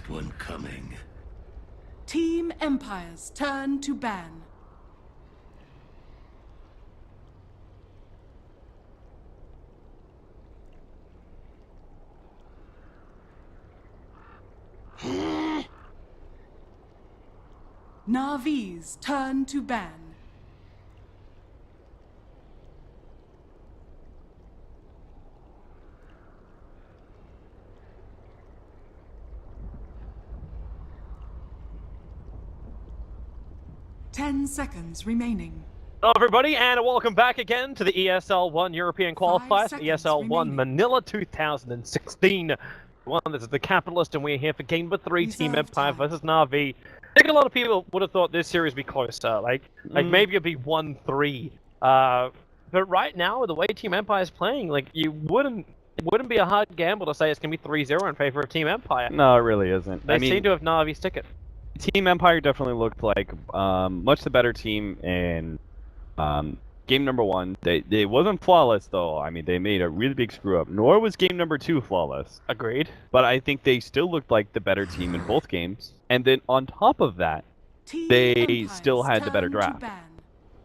one coming. Team Empire's turn to ban. Navi's turn to ban. Ten seconds remaining. Hello everybody, and welcome back again to the ESL One European Qualifiers, ESL One Manila 2016. One, this is the Capitalist, and we're here for game number 3, Team Empire versus Navi. I think a lot of people would have thought this series would be closer, like maybe it'd be 1-3. But right now, the way Team Empire is playing, like it wouldn't be a hard gamble to say it's going to be 3-0 in favor of Team Empire. No, it really isn't. They seem to have Navi's ticket. Team Empire definitely looked like much the better team in game number 1. They wasn't flawless though. I mean, they made a really big screw up. Nor was game number 2 flawless. Agreed. But I think they still looked like the better team in both games. And then on top of that, they still had the better draft.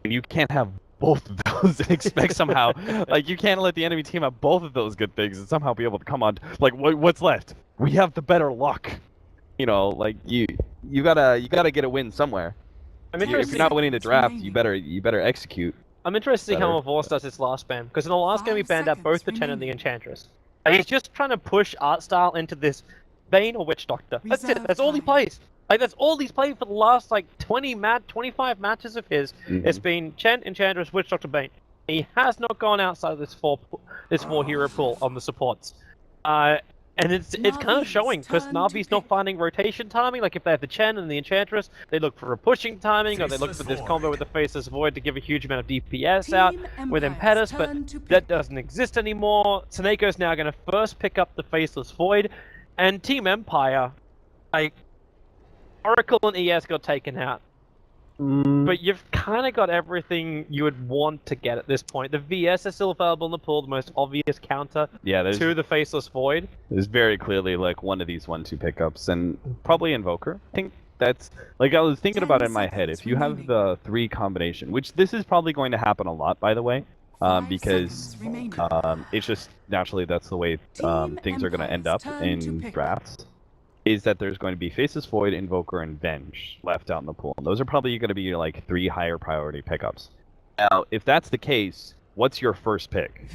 And you can't have both of those and expect somehow, like you can't let the enemy team have both of those good things and somehow be able to come on. Like what's left? We have the better luck. You know, like you gotta get a win somewhere. If you're not winning the draft, you better execute. I'm interested to see how Mavoss does his last ban, because in the last game he banned out both the Chen and the Enchantress. And he's just trying to push art style into this Bane or Witch Doctor. That's it. That's all he plays. Like that's all he's played for the last like 25 matches of his. It's been Chen, Enchantress, Witch Doctor, Bane. He has not gone outside of this four hero pool on the supports. And it's kind of showing, because Navi's not finding rotation timing. Like, if they have the Chen and the Enchantress, they look for a pushing timing, or they look for this combo with the Faceless Void to give a huge amount of DPS out with Impetus, but that doesn't exist anymore. Tsuneko's now going to first pick up the Faceless Void, and Team Empire, like, Oracle and ES got taken out. But you've kind of got everything you would want to get at this point. The VS is still available in the pool, the most obvious counter to the Faceless Void. There's very clearly like one of these 1-2 pickups, and probably Invoker. I think that's, like I was thinking about it in my head, if you have the 3 combination, which this is probably going to happen a lot, by the way, because it's just naturally that's the way things are going to end up in drafts. Is that there's going to be Faceless Void, Invoker, and Venge left out in the pool. And those are probably going to be like 3 higher priority pickups. Now, if that's the case, what's your first pick?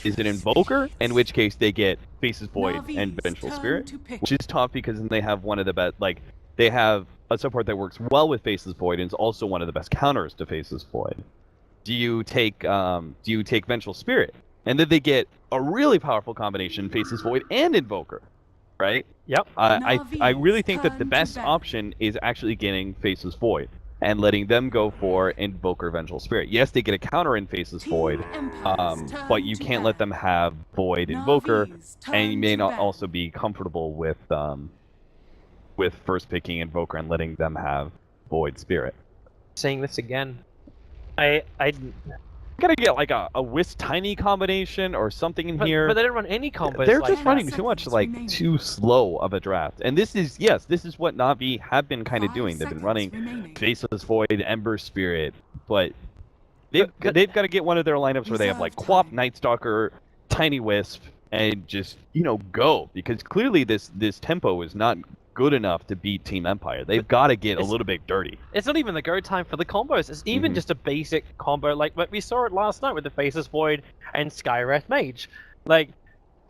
Is it Invoker? In which case they get Faceless Void and Vengeful Spirit, which is tough because then they have one of the best, like, they have a support that works well with Faceless Void and is also one of the best counters to Faceless Void. Do you take Vengeful Spirit? And then they get a really powerful combination, Faceless Void and Invoker. Right? Yep. I really think that the best option is actually getting Faceless Void and letting them go for Invoker Vengeful Spirit. Yes, they get a counter in Faceless Void, but you can't let them have Void Invoker, and you may not also be comfortable with first picking Invoker and letting them have Void Spirit. Saying this again, I gotta get like a Wisp Tiny combination or something in here. But they don't run any combos. They're like just running too much, like too slow of a draft. And this is what Navi have been kind of doing. They've been running Faceless Void, Ember Spirit, but they've got to get one of their lineups where they have like Quap, Night Stalker, Tiny Wisp, and just go, because clearly this tempo is not good enough to beat Team Empire. They've got to get a little bit dirty. It's not even the go time for the combos. It's even just a basic combo, like we saw it last night with the Faceless Void and Skywrath Mage. Like,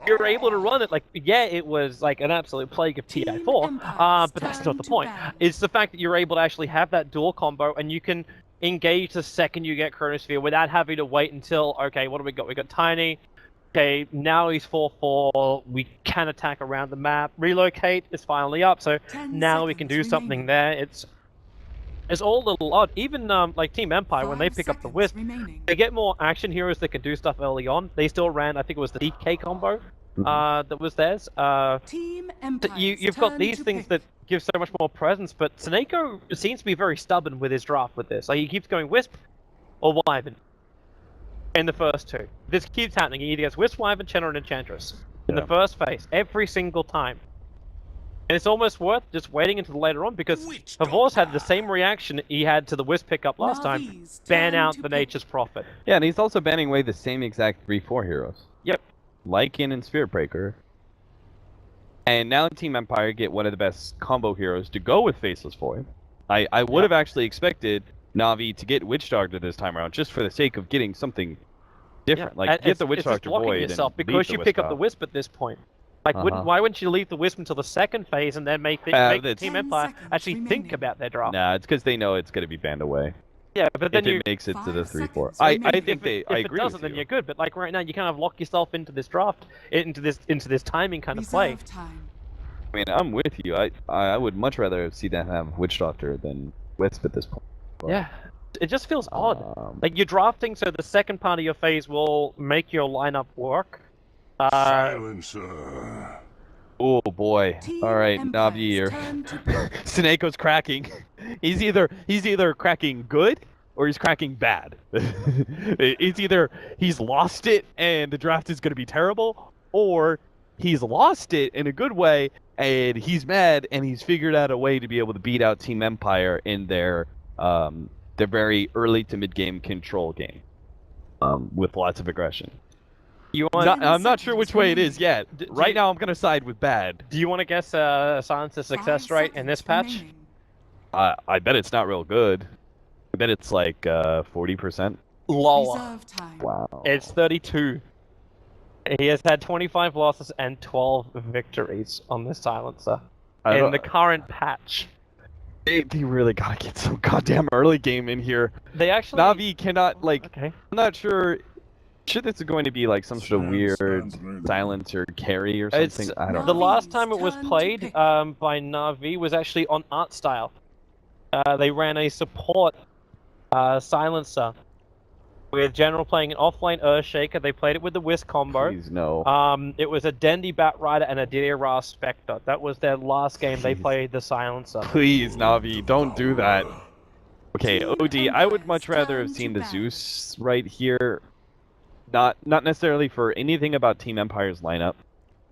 you're able to run it. Like, yeah, it was like an absolute plague of TI4, but that's not the point. It's the fact that you're able to actually have that dual combo, and you can engage the second you get Chronosphere without having to wait until, okay, what do we got? We got Tiny. Okay, now he's 4-4, we can attack around the map, relocate is finally up, so now we can do something there. It's all a little odd. Even like Team Empire, when they pick up the Wisp, they get more action heroes that can do stuff early on. They still ran, I think it was the DK combo that was theirs. You've got these things that give so much more presence, but Tsuneko seems to be very stubborn with his draft with this. Like, he keeps going Wisp or Wyvern in the first 2. This keeps happening. He either gets Wisp, Wyvern, Chen, or an Enchantress in the first phase, every single time. And it's almost worth just waiting until later on because Havor's had the same reaction he had to the Wisp pickup last time. Navi's Ban turn out to the pick. Nature's Prophet. Yeah, and he's also banning away the same exact 3-4 heroes. Yep. Lycan and Spirit Breaker. And now Team Empire get one of the best combo heroes to go with Faceless Void. I would have actually expected Na'Vi to get Witch Doctor this time around just for the sake of getting something different. Like, get the Witch Doctor Void yourself and because leave you the pick Wisp up the out. Wisp at this point. Like, why wouldn't you leave the Wisp until the second phase and then make Team 10 Empire seconds actually think remaining. about their draft? Nah, it's because they know it's going to be banned away. Yeah, but then If you... it makes it to the 5 3-4. seconds I remaining. think I If it agree doesn't, with then you. you're good. But like right now, you kind of lock yourself into this draft, into this timing kind of play. Reserve time. I mean, I'm with you. I would much rather see them have Witch Doctor than Wisp at this point. But, Yeah, it just feels odd. um, Like you're drafting, so the second part of your phase will make your lineup work. Silencer. Oh boy! Team All right, Empire's Navi, turn to pick. Sineko's cracking. He's either cracking good or he's cracking bad. It's either he's lost it and the draft is going to be terrible, or he's lost it in a good way and he's mad and he's figured out a way to be able to beat out Team Empire in their very early to mid game control game with lots of aggression. You want? I'm not sure which way it is yet. Right now, I'm going to side with bad. Do you want to guess Silence's success 5 rate in this seconds patch? remaining. I bet it's not real good. I bet it's like 40%. Lower. Reserve time. Wow. It's 32. He has had 25 losses and 12 victories on this Silencer in the current patch. They really gotta get some goddamn early game in here. They actually... Navi cannot, like, Okay. I'm not sure. Sure, this is going to be like some sort of weird silencer carry or something. It's I don't the know. last time it was Turn to played pick. by Navi was actually on Art Style. They ran a support Silencer with General playing an offlane Earthshaker. They played it with the Wisp combo. Please no. It was a Dendi Bat Rider and a Didier Spectre. That was their last game they played the Silencer. Please, Navi, don't do that. Okay, Team OD, I would Empire's much rather have turn seen to the bat. Zeus right here. Not necessarily for anything about Team Empire's lineup.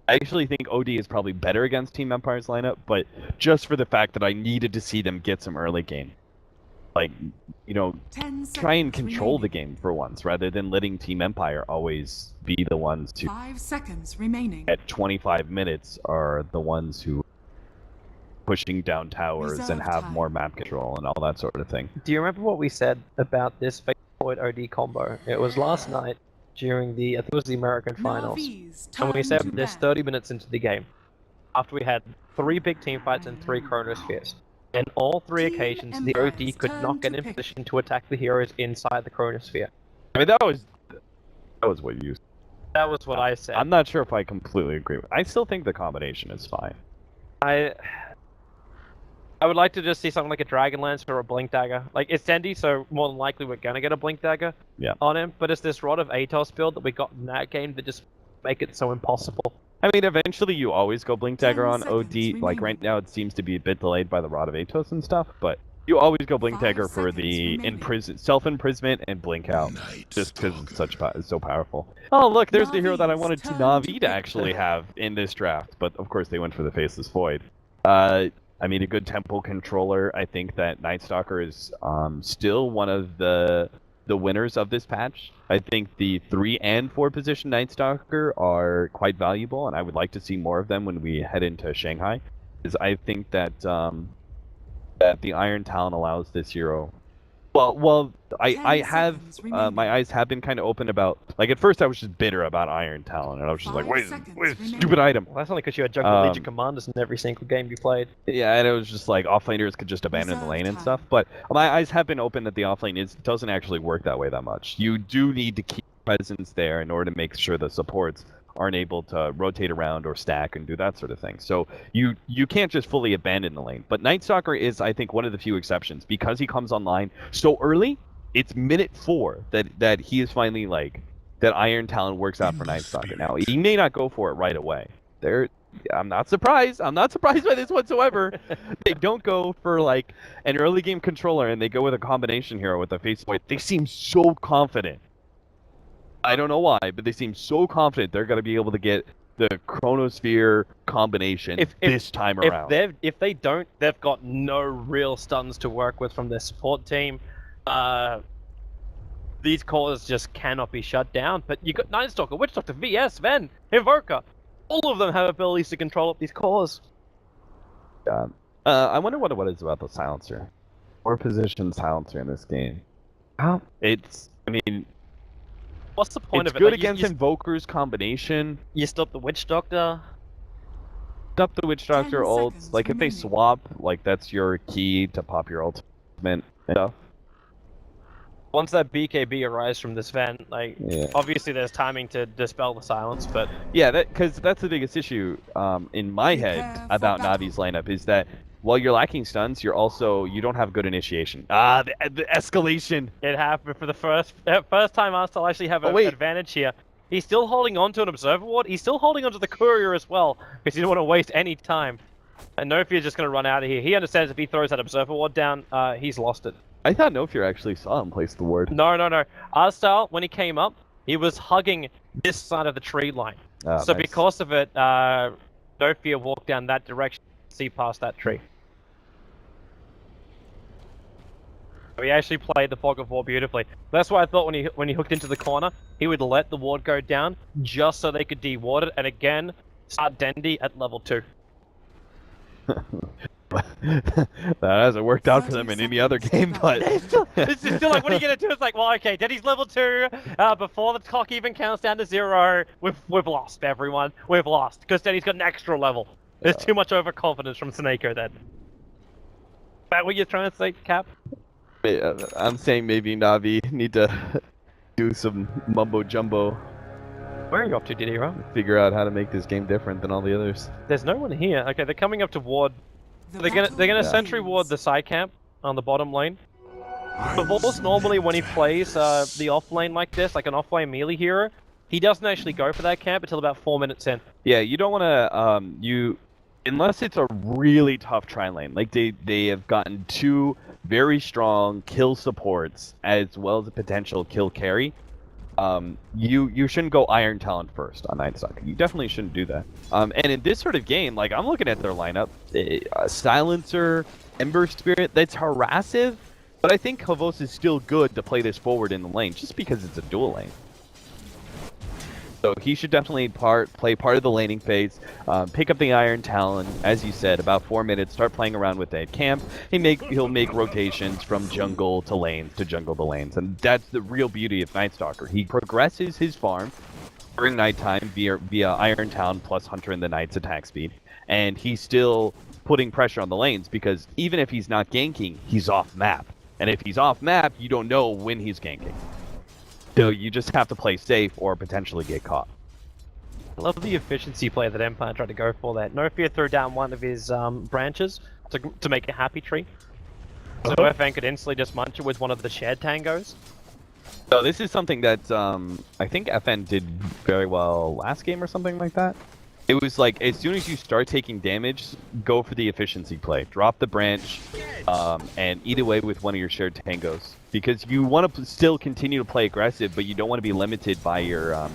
I actually think OD is probably better against Team Empire's lineup, but just for the fact that I needed to see them get some early game. Like, 10 try and seconds control the remaining. game for once, rather than letting Team Empire always be the ones to, 5 seconds remaining. at 25 minutes, are the ones who pushing down towers and Reserve have time. more map control and all that sort of thing. Do you remember what we said about this Void OD combo? It was last night during the, I think it was the American Finals. Navi's And we turn said to this ban. 30 minutes into the game, after we had 3 big team fights and 3 Chronospheres. In all 3 Team occasions, the Empire's OD could turn not get to in pick. position to attack the heroes inside the Chronosphere. I mean, that was what you. That was what I said. I'm not sure if I completely agree with. I still think the combination is fine. I would like to just see something like a Dragon Lance or a Blink Dagger. Like, it's Dendi, so more than likely we're gonna get a Blink Dagger on him, but it's this Rod of Atos build that we got in that game that just make it so impossible. I mean, eventually you always go Blink Dagger 10 on seconds OD. Like, right remaining. now it seems to be a bit delayed by the Rod of Atos and stuff, but you always go Blink 5 Dagger for seconds the remaining. self-imprisonment and Blink out. Night Just because it's Stalker. it's so powerful. Oh, look, there's the hero that I Navi's wanted turn to Navi to pick. actually have in this draft, but of course they went for the Faceless Void. I mean, a good temple controller. I think that Night Stalker is still one of the winners of this patch. I think the 3 and 4 position Night Stalker are quite valuable, and I would like to see more of them when we head into Shanghai. Because I think that that the Iron Talon allows this hero. Well, I 10 have seconds remaining. my eyes have been kind of open about. Like, at first I was just bitter about Iron Talon, and I was just 5 like, seconds wait, remaining. stupid item. Well, that's only because you had Jungle Legion Um, Commanders in every single game you played. Yeah, and it was just like offlaners could just abandon the Reserve lane and time. stuff. But my eyes have been open that the offlane doesn't actually work that way that much. You do need to keep presence there in order to make sure the supports aren't able to rotate around or stack and do that sort of thing. So you can't just fully abandon the lane. But Night Stalker is, I think, one of the few exceptions because he comes online so early. It's minute 4 that he is finally like that Iron Talon works out for Night Stalker. Now he may not go for it right away. I'm not surprised. I'm not surprised by this whatsoever. They don't go for like an early game controller and they go with a combination hero with a face void. They seem so confident. I don't know why, but they seem so confident they're going to be able to get the Chronosphere combination this time around. If they don't, they've got no real stuns to work with from their support team. These cores just cannot be shut down. But you got Night Stalker, Witch Doctor, VS, Ven, Invoker. All of them have abilities to control up these cores. I wonder what it is about the silencer. Or position silencer in this game. I mean, what's the point it's of it? good Like, against Invoker's combination. You stop the Witch Doctor. Stop the Witch Doctor 10 ults. seconds Like, if they remaining. swap, like, that's your key to pop your ultimate and stuff. Once that BKB arrives from this Ven, like, obviously there's timing to dispel the silence, but... Yeah, because that's the biggest issue in my head Prepare for about battle. Navi's lineup is that while you're lacking stuns, you don't have good initiation. The escalation. It happened for the first time I'll actually have an wait. advantage here. He's still holding on to an Observer Ward. He's still holding on to the Courier as well, because he didn't want to waste any time. And Nofier's just going to run out of here. He understands if he throws that Observer Ward down, he's lost it. I thought Nofier actually saw him place the ward. No. Arstal, when he came up, he was hugging this side of the tree line. So Nice. because of it, Nofier walked down that direction, see past that tree. He actually played the Fog of War beautifully. That's why I thought when he hooked into the corner, he would let the ward go down just so they could de-ward it, and again, start Dendi at level 2. That hasn't worked out for them in any other game, but It's still like, what are you gonna do? It's like, well, okay, Dendi's level 2. Before the clock even counts down to 0, we've lost, everyone. We've lost because Dendi's got an extra level. There's too much overconfidence from Snako then. Is that what you're trying to say, Cap? I'm saying maybe Navi need to do some mumbo jumbo, Where are you up to, Didira? figure out how to make this game different than all the others. There's no one here. Okay, they're coming up to ward. The They're gonna battle sentry ward the side camp on the bottom lane. But Vorpals normally when he plays the off lane like this, like an off lane melee hero, he doesn't actually go for that camp until about 4 minutes in. Yeah, you don't want to unless it's a really tough tri lane. Like they have gotten 2 very strong kill supports as well as a potential kill carry. You shouldn't go Iron Talon first on Night Stalker. You definitely shouldn't do that. And in this sort of game, like I'm looking at their lineup, Silencer, Ember Spirit, that's harassive, but I think Havos is still good to play this forward in the lane just because it's a dual lane. So he should definitely play part of the laning phase, pick up the Iron Talon, as you said, about 4 minutes, start playing around with that camp. He'll make rotations from jungle to lanes to jungle to lanes, and that's the real beauty of Night Stalker. He progresses his farm during nighttime via Iron Talon plus Hunter in the Night's attack speed, and he's still putting pressure on the lanes because even if he's not ganking, he's off map. And if he's off map, you don't know when he's ganking. So you just have to play safe or potentially get caught. I love the efficiency play that Empire tried to go for there. Nofir threw down one of his branches to make a happy tree. So FN could instantly just munch it with one of the shared tangos. So this is something that I think FN did very well last game or something like that. It was like, as soon as you start taking damage, go for the efficiency play. Drop the branch and eat away with one of your shared tangos. Because you want to still continue to play aggressive, but you don't want to be limited by your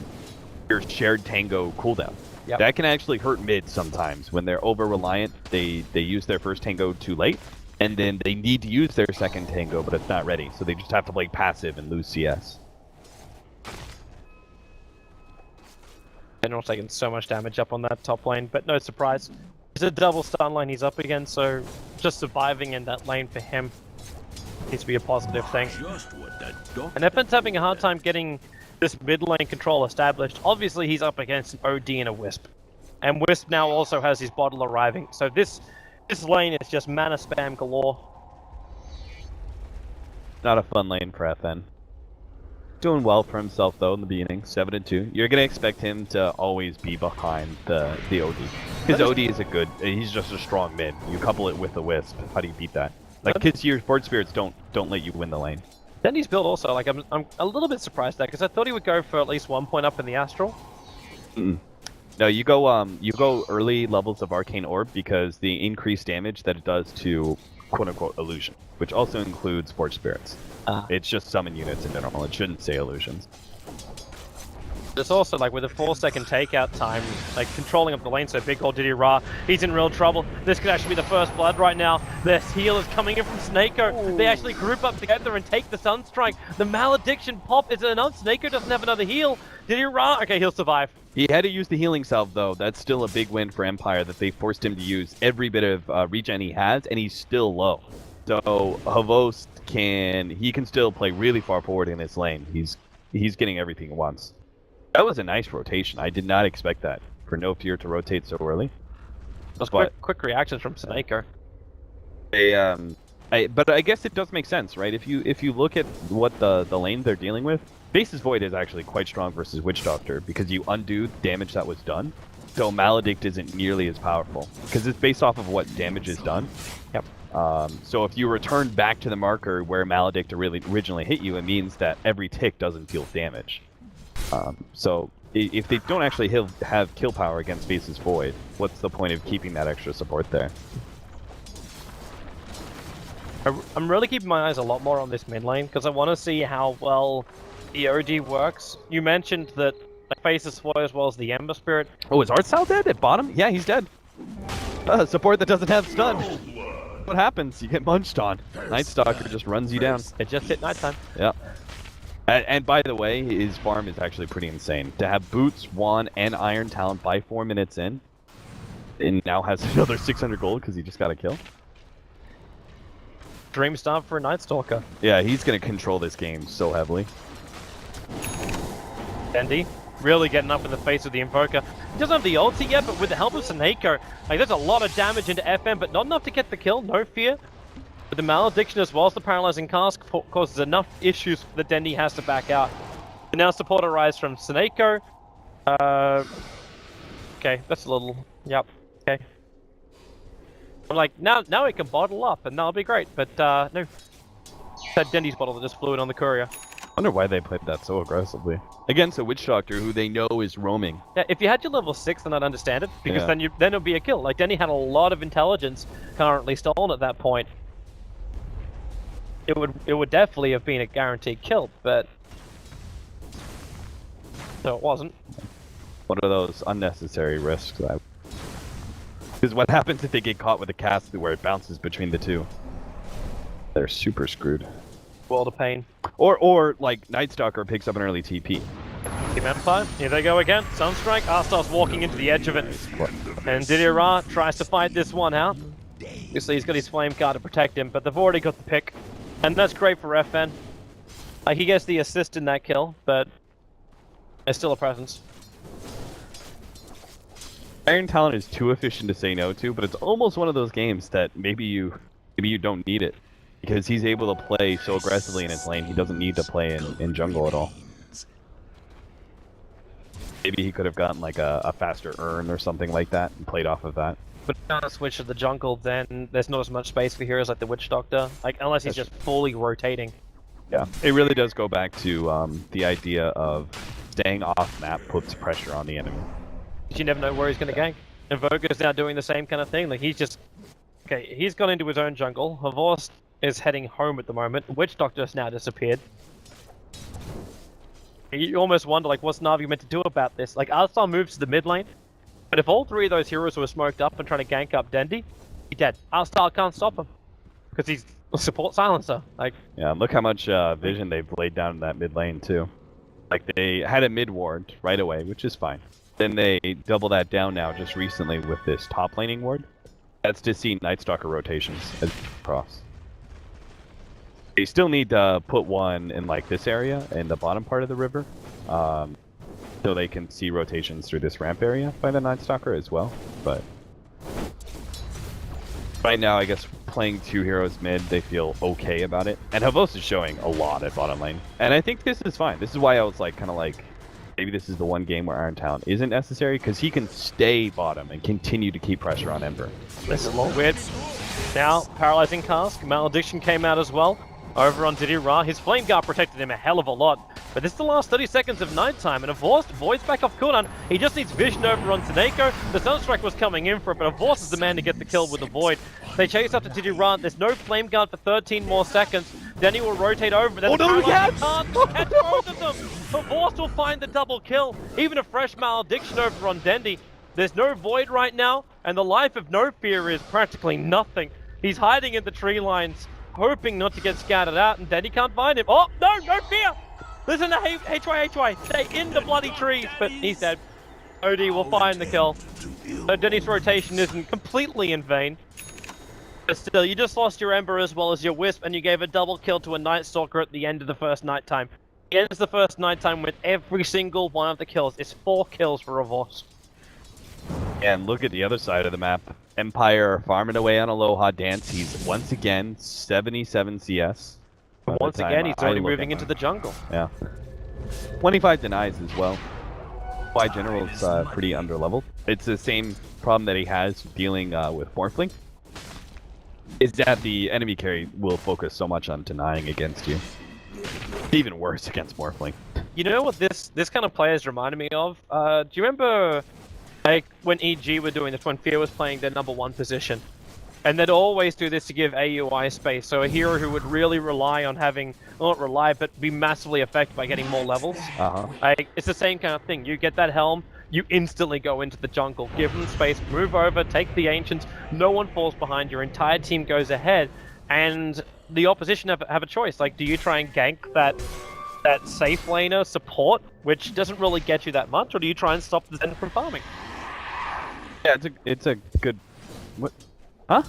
shared tango cooldown. Yep. That can actually hurt mid sometimes. When they're over-reliant, they use their first tango too late, and then they need to use their second tango, but it's not ready. So they just have to play passive and lose CS. General's taking so much damage up on that top lane, but no surprise. It's a double stun line he's up against, so just surviving in that lane for him needs to be a positive thing. And FN's having a hard time getting this mid lane control established. Obviously he's up against an OD and a Wisp. And Wisp now also has his bottle arriving, so this lane is just mana spam galore. Not a fun lane for FN. Doing well for himself though in the beginning, 7-2. You're gonna expect him to always be behind the OD. His OD is he's just a strong mid. You couple it with the Wisp, how do you beat that? Like, because your Board Spirits don't let you win the lane. Dendi's build also, like, I'm a little bit surprised at that, because I thought he would go for at least 1 point up in the Astral. No, you go early levels of Arcane Orb because the increased damage that it does to quote-unquote illusion, which also includes Board Spirits. It's just summon units in general, it shouldn't say illusions. There's also, like, with a 4-second takeout time, like, controlling up the lane so big old Diddy Ra, he's in real trouble. This could actually be the first blood right now. This heal is coming in from Snako. They actually group up together and take the Sunstrike. The Malediction pop is enough. Snako doesn't have another heal. Diddy Ra, okay, he'll survive. He had to use the healing salve, though. That's still a big win for Empire, that they forced him to use every bit of regen he has, and he's still low. So Havost can still play really far forward in this lane. He's getting everything he wants. That was a nice rotation. I did not expect that for No Fear to rotate so early. Those quick reactions from Snako. But I guess it does make sense, right? If you look at what the lane they're dealing with, Face's Void is actually quite strong versus Witch Doctor because you undo damage that was done. So Maledict isn't nearly as powerful because it's based off of what damage is done. Yep. So if you return back to the marker where Maledict originally hit you, it means that every tick doesn't deal damage. So if they don't actually have kill power against Face's Void, what's the point of keeping that extra support there? I'm really keeping my eyes a lot more on this mid lane because I want to see how well the OG works. You mentioned that like, Face's Void as well as the Ember Spirit. Oh, is Artsal dead at bottom? Yeah, he's dead. Support that doesn't have stun. What happens? You get munched on. Night Stalker just runs you down. It just hit nighttime. Yeah. And by the way, his farm is actually pretty insane. To have Boots, Juan, and Iron Talent by 4 minutes in, and now has another 600 gold because he just got a kill. Dream start for a Night Stalker. Yeah, he's going to control this game so heavily. Dendi really getting up in the face of the Invoker. He doesn't have the ulti yet, but with the help of Snako, like there's a lot of damage into FM, but not enough to get the kill. No Fear. But the Malediction as well as the Paralyzing Cask causes enough issues that Dendi has to back out. And now support arrives from Snako. Okay, that's a little... Yep, okay. I'm like, now it can bottle up, and that'll be great, but no. That Dendi's bottle that just flew in on the courier. I wonder why they played that so aggressively. Against a Witch Doctor who they know is roaming. Yeah, if you had your level 6, then I'd understand it, because then it'll be a kill. Like, Dendi had a lot of intelligence currently stolen at that point. It would definitely have been a guaranteed kill, but... No, it wasn't. What are those unnecessary risks? Because what happens if they get caught with a cast where it bounces between the two? They're super screwed. World of pain. Or like Night Stalker picks up an early TP. Team Empire, here they go again. Sunstrike, Arstar's walking into the edge of it. And Diddy Ra tries to fight this one out. Obviously he's got his flame card to protect him, but they've already got the pick. And that's great for FN. He gets the assist in that kill, but there's still a presence. Iron Talent is too efficient to say no to, but it's almost one of those games that maybe you don't need it. Because he's able to play so aggressively in his lane, he doesn't need to play in jungle at all. Maybe he could have gotten like a faster urn or something like that and played off of that. But if you want to switch to the jungle, then there's not as much space for heroes like the Witch Doctor. Like, unless he's just fully rotating. Yeah, it really does go back to the idea of staying off map puts pressure on the enemy. You never know where he's going to gank. And Voga's now doing the same kind of thing. Like, he's just... Okay, he's gone into his own jungle. Havorst is heading home at the moment. Witch Doctor's now disappeared. You almost wonder, like, what's Na'Vi meant to do about this? Like, Alstar moves to the mid lane, but if all three of those heroes were smoked up and trying to gank up Dendi, he's dead. Alstar can't stop him, because he's a support silencer. Like, yeah, look how much vision they've laid down in that mid lane, too. Like, they had a mid ward right away, which is fine. Then they double that down now just recently with this top laning ward. That's to see Night Stalker rotations as cross. They still need to put one in like this area in the bottom part of the river, so they can see rotations through this ramp area by the Night Stalker as well. But right now, I guess playing two heroes mid, they feel okay about it. And Havos is showing a lot at bottom lane, and I think this is fine. This is why I was like, kind of like, maybe this is the one game where Iron Talent isn't necessary because he can stay bottom and continue to keep pressure on Ember. this is a little weird. Now, Paralyzing Cask, Malediction came out as well. Over on Diddy Ra, his Flame Guard protected him a hell of a lot. But this is the last 30 seconds of nighttime, and Avorst, Void's back off cooldown. He just needs Vision over on Snako. The Sunstrike was coming in for it, but Avorst is the man to get the kill with the Void. They chase after Diddy Ra. There's no Flame Guard for 13 more seconds. Denny will rotate over, but then Oh, no, can't yes! catch both of them. But Vorst will find the double kill. Even a fresh malediction over on Dendy. There's no Void right now, and the life of No Fear is practically nothing. He's hiding in the tree lines, hoping not to get scattered out, and Denny can't find him. Oh, no, No Fear! Listen to HY, stay in the bloody trees, but he's dead. OD will find the kill. So Denny's rotation isn't completely in vain. But still, you just lost your Ember as well as your Wisp, and you gave a double kill to a Night Stalker at the end of the first nighttime. It ends the first nighttime with every single one of the kills. It's 4 kills for Revorce. And look at the other side of the map. Empire farming away on Aloha Dance. He's once again 77 CS. Once again, he's already moving into the jungle. Yeah. 25 denies as well. Why General's pretty underleveled. It's the same problem that he has dealing with Morphling. Is that the enemy carry will focus so much on denying against you. Even worse against Morphling. You know what this kind of players reminded me of? Do you remember like when EG were doing this, when Fear was playing their #1 position? And they'd always do this to give AUI space, so a hero who would really rely on having, well, not rely, but be massively affected by getting more levels. Like, it's the same kind of thing. You get that helm, you instantly go into the jungle, give them space, move over, take the Ancients, no one falls behind, your entire team goes ahead, and the opposition have a choice. Like, do you try and gank that safe laner support, which doesn't really get you that much, or do you try and stop the Zen from farming? Yeah, it's a good... What? Huh?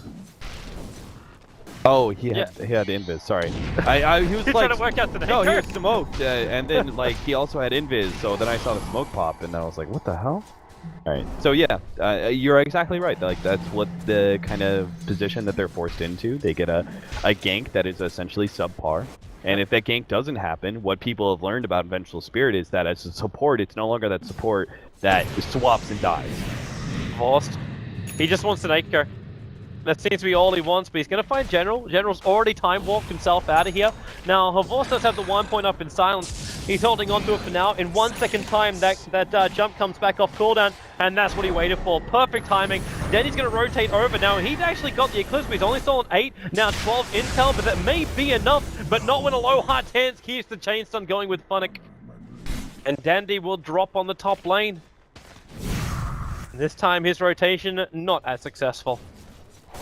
Oh, he had invis. Sorry, he was He's like trying to work out today. no, he was smoked, and then like he also had invis. So then I saw the smoke pop, and then I was like, what the hell? All right, so yeah, you're exactly right. Like that's what the kind of position that they're forced into. They get a gank that is essentially subpar, and if that gank doesn't happen, what people have learned about Vengeful Spirit is that as a support, it's no longer that support that swaps and dies. Lost. He just wants an 8-car. That seems to be all he wants, but he's going to find General. General's already time-warped himself out of here. Now, Havos does have the 1 point up in silence. He's holding on to it for now. In 1 second time, that jump comes back off cooldown, and that's what he waited for. Perfect timing. Then he's going to rotate over. Now, he's actually got the Eclipse, but he's only stolen 8, now 12 intel, but that may be enough, but not when Aloha Dance keeps the chainstun going with Funnick. And Dandy will drop on the top lane. And this time, his rotation, not as successful.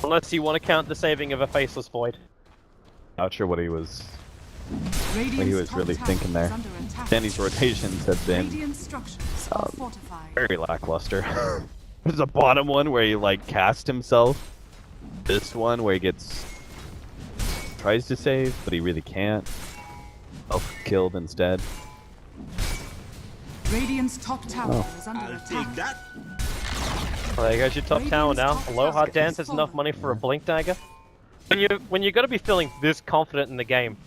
Unless you want to count the saving of a Faceless Void. Not sure what he was really thinking there. Danny's rotations have been very lackluster. There's a bottom one where he like cast himself. This one where he tries to save, but he really can't. Self-killed instead. Radiant's top tower is under attack. Well, there goes your top tower now. Aloha Dance has enough money for a Blink Dagger. When you're going to be feeling this confident in the game,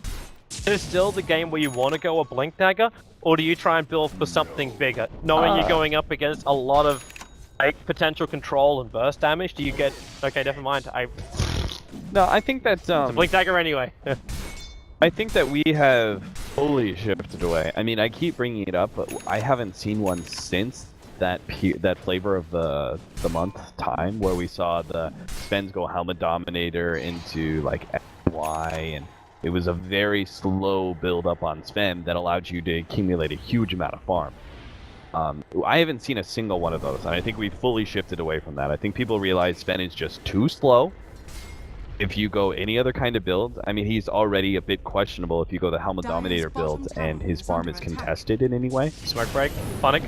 is it still the game where you want to go a Blink Dagger? Or do you try and build for something bigger? Knowing you're going up against a lot of potential control and burst damage, do you get... Okay, never mind. No, I think that's... It's a Blink Dagger anyway. I think that we have fully shifted away. I mean, I keep bringing it up, but I haven't seen one since that flavor of the month time where we saw the Spens go Helmet Dominator into like Y, and it was a very slow build up on Sven that allowed you to accumulate a huge amount of farm. I haven't seen a single one of those, and I think we fully shifted away from that. I think people realize Sven is just too slow. If you go any other kind of build, I mean, he's already a bit questionable if you go the Helmet Dominator build and his farm is contested in any way. Smoke break. Funnick.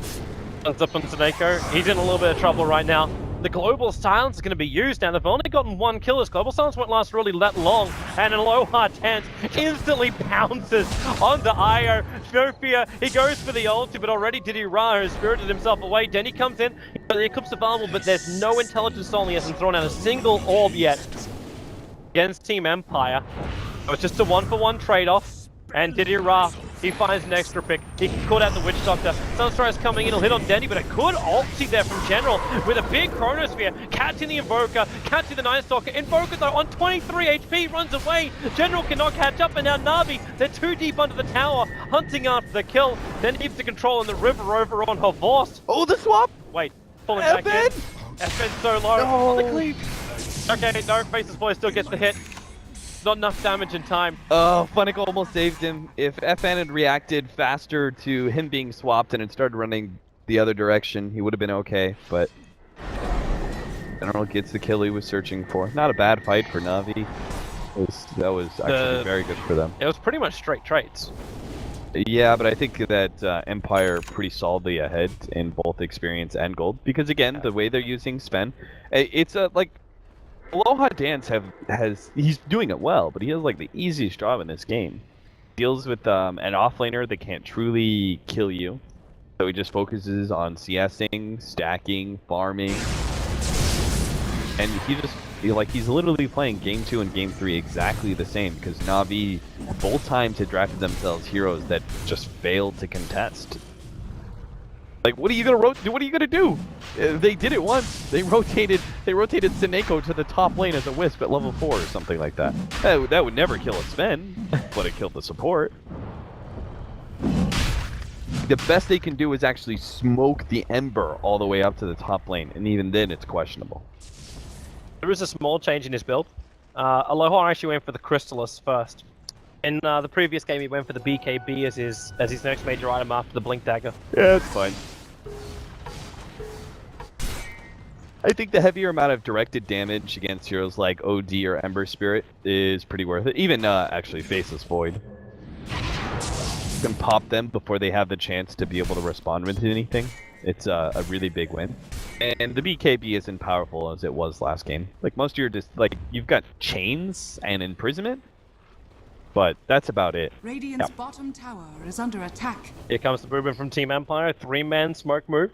Runs up on Taneko. He's in a little bit of trouble right now. The Global Silence is going to be used now. They've only gotten 1 kill. This Global Silence won't last really that long. And Aloha Dance instantly pounces onto Io. No fear. He goes for the ulti, but already Diddy Ra has spirited himself away. Denny comes in. The Eclipse available, but there's no intelligence stolen. He hasn't thrown out a single orb yet against Team Empire. So it's just a 1-for-1 trade-off. And Diddy Ra, he finds an extra pick. He can call out the Witch Doctor. Sunstride's coming in, he'll hit on Denny, but a good ulti there from General with a big Chronosphere. Catching the Invoker, catching the Night Stalker. Invoker though on 23 HP runs away. General cannot catch up, and now Navi, they're too deep under the tower, hunting after the kill. Then keeps the control in the river over on her horse. Oh, the swap! Wait, pulling back in. FN's so low. No. On the cleave. Okay, no, Faceless Boy still gets the hit. Not enough damage in time. Oh, Funnick almost saved him. If FN had reacted faster to him being swapped and had started running the other direction, he would have been okay, but General gets the kill he was searching for. Not a bad fight for Na'Vi. That was actually very good for them. It was pretty much straight trades. Yeah, but I think that Empire pretty solidly ahead in both experience and gold. Because again, the way they're using Sven, it's like Aloha Dance he's doing it well, but he has like the easiest job in this game. Deals with an offlaner that can't truly kill you, so he just focuses on CSing, stacking, farming, and he's literally playing game 2 and game 3 exactly the same, because Na'Vi both times had drafted themselves heroes that just failed to contest. Like, what are you gonna do? They did it once. They rotated Seneko to the top lane as a wisp at level 4 or something like that. That would never kill a Sven, but it killed the support. The best they can do is actually smoke the Ember all the way up to the top lane, and even then it's questionable. There is a small change in his build. Aloha actually went for the Crystallis first. In the previous game, he went for the BKB as his next major item after the Blink Dagger. Yeah, it's fine. I think the heavier amount of directed damage against heroes like OD or Ember Spirit is pretty worth it. Even actually Faceless Void. You can pop them before they have the chance to be able to respond with anything. It's a really big win. And the BKB isn't powerful as it was last game. Like, most of your you've got chains and imprisonment, but that's about it. Radiant's bottom tower is under attack. Here comes the movement from Team Empire, 3-man smoke move.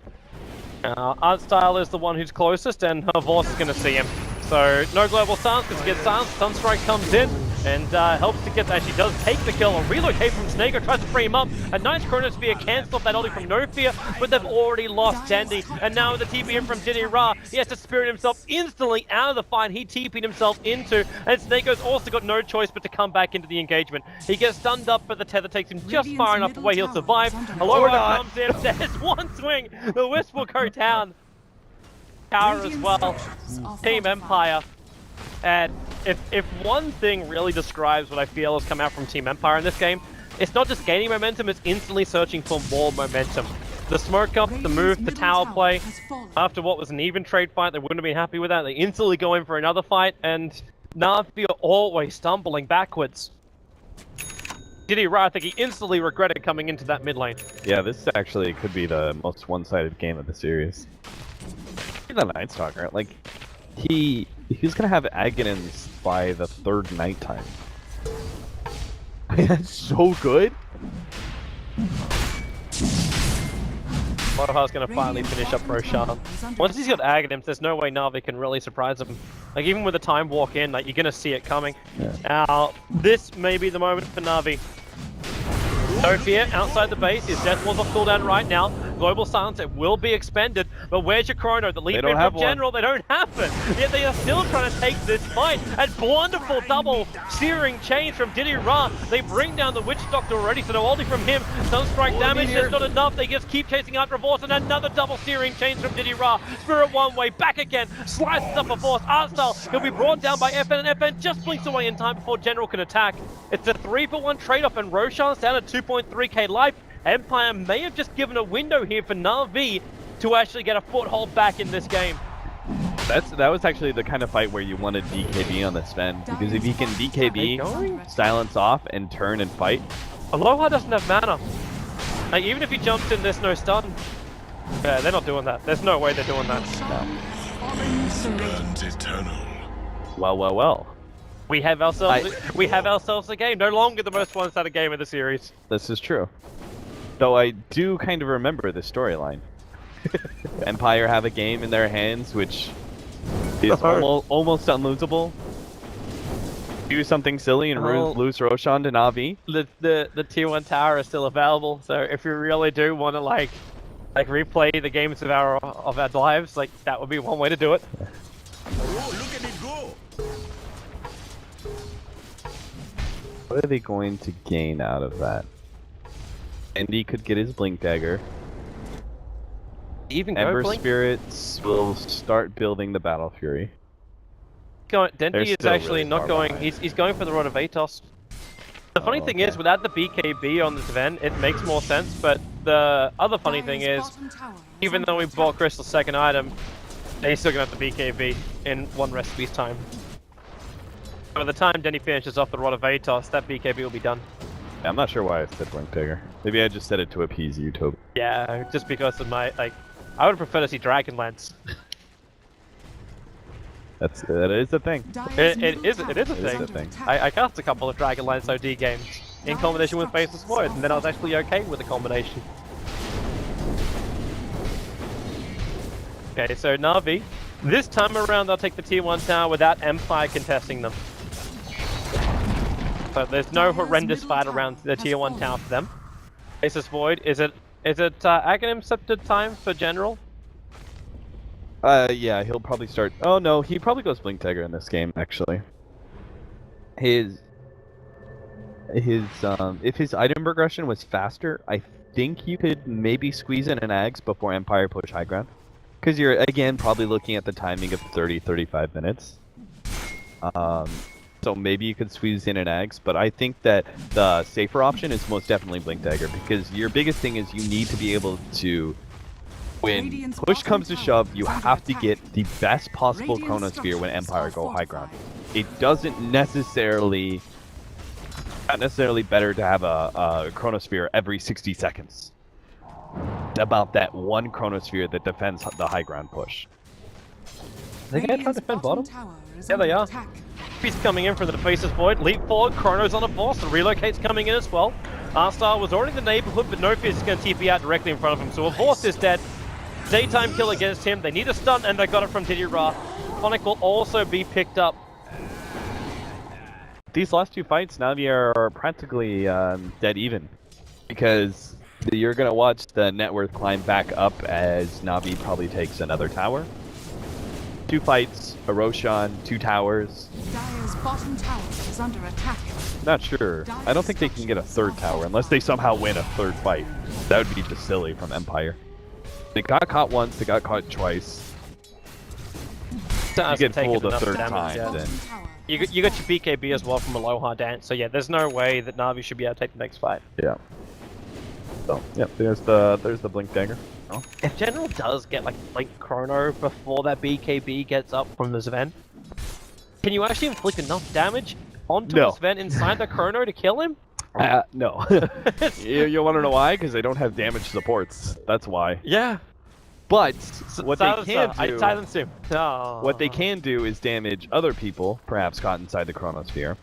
Artstyle is the one who's closest, and her Vorce is going to see him. So, no global stance, because he gets silenced. Sunstrike comes in, and helps to get, actually does take the kill. A relocate from Snako, tries to free him up. A nice Chronosphere cancels off that ulti from No Fear, but they've already lost Dandy. And now with the TP in from Diddy Ra, he has to spirit himself instantly out of the fight he TP'd himself into, and Snako's also got no choice but to come back into the engagement. He gets stunned up, but the tether takes him just far enough away he'll survive. Aloha comes in, there's one swing, the Wisp will go down. Tower as well, Team Empire. And if one thing really describes what I feel has come out from Team Empire in this game, it's not just gaining momentum, it's instantly searching for more momentum. The smoke up, the move, the tower play, after what was an even trade fight, they wouldn't have been happy with that. They instantly go in for another fight, and Na'Vi are always stumbling backwards. Diddy Ra, I think he instantly regretted coming into that mid lane. Yeah, this actually could be the most one-sided game of the series. He's a Night Stalker. Like, he's gonna have Aghanim's by the 3rd nighttime. That's so good. Motohar's gonna finally finish up Roshan. Once he's got Aghanim, there's no way Na'Vi can really surprise him. Like, even with the time walk in, like, you're gonna see it coming. Yeah. Now, this may be the moment for Na'Vi. No fear, outside the base, his death walls off cooldown right now. Global silence, it will be expended, but where's your chrono? The lead in from General, they don't have it. Yet they are still trying to take this fight. And wonderful double searing chains from Diddy Ra. They bring down the Witch Doctor already, so no ulti from him. Sunstrike damage, that's not enough. They just keep chasing after Vorce, and another double searing chains from Diddy Ra. Spirit one way, back again, slices up a Vorce. Artstyle, he'll be brought down by FN, and FN just blinks away in time before General can attack. It's a 3-for-1 trade-off, and Roshan's down at 2.3k life. Empire may have just given a window here for Na'Vi to actually get a foothold back in this game. That was actually the kind of fight where you wanted BKB on the Sven, because if he can BKB, silence off, and turn and fight. Aloha doesn't have mana. Like, even if he jumps in, there's no stun. Yeah, they're not doing that. There's no way they're doing that. No. Well. We have ourselves a game. No longer the most one-sided game of the series. This is true. Though I do kind of remember the storyline. Empire have a game in their hands which is almost unlosable. Do something silly and lose Roshan to Na'Vi. The tier 1 tower is still available, so if you really do want to like replay the games of our lives, like, that would be one way to do it. Oh, look at it go! What are they going to gain out of that? Andy could get his Blink Dagger. Even Ember Spirits will start building the Battle Fury. going. Dendy is still actually really not far going. behind. He's going for the Rod of Atos. The funny thing is, without the BKB on this event, it makes more sense. But the other funny thing is, even though we bought Crystal's second item, he's still gonna have the BKB in one recipe's time. By the time Denny finishes off the Rod of Atos, that BKB will be done. Yeah, I'm not sure why I said Blink Dagger. Maybe I just said it to appease you, Toby. Yeah, just because of my I would prefer to see Dragonlance. That is a thing. It is a It is a thing. thing. I cast a couple of Dragonlance OD games in combination with Faceless Void, and then I was actually okay with the combination. Okay, so Na'Vi. This time around, they'll take the tier 1 tower without Empire contesting them. So there's no horrendous fight around the tier 1 tower for them. Faceless Void, is it Aghanim Scepter time for General? Yeah, he'll probably start. Oh no, he probably goes Blink Dagger in this game. Actually, if his item progression was faster, I think you could maybe squeeze in an Ags before Empire push high ground, because you're again probably looking at the timing of 30-35 minutes. So maybe you could squeeze in an Ags, but I think that the safer option is most definitely Blink Dagger, because your biggest thing is you need to be able to. When push comes to shove, you have to get the best possible Chronosphere when Empire go high ground. It doesn't necessarily... Not necessarily better to have a Chronosphere every 60 seconds. It's about that one Chronosphere that defends the high ground push. Are they gonna try to defend bottom? Yeah, they are. He's coming in from the Faceless Void. Leap forward, Chrono's on a boss. The relocate's coming in as well. Arstar was already in the neighborhood, but no Fizz is going to TP out directly in front of him. So a boss is dead. Daytime kill against him. They need a stun, and they got it from Diddy Ra. Phonic will also be picked up. These last two fights, Na'Vi are practically dead even, because you're going to watch the net worth climb back up as Na'Vi probably takes another tower. 2 fights, a Roshan, 2 towers. Dire's bottom tower is under attack. Not sure. I don't think they can get a 3rd tower unless they somehow win a 3rd fight. That would be just silly from Empire. They got caught once, they got caught twice. You get fooled a 3rd time, then. You got your BKB as well from Aloha Dance, so yeah, there's no way that Na'Vi should be able to take the next fight. Yeah. So, yeah, there's the Blink Dagger. Oh. If General does get like Blink Chrono before that BKB gets up from the Sven, can you actually inflict enough damage onto the Sven inside the Chrono to kill him? No. you want to know why? Because they don't have damage supports. That's why. Yeah. But what they can do, silence him. Oh. What they can do is damage other people, perhaps caught inside the Chronosphere,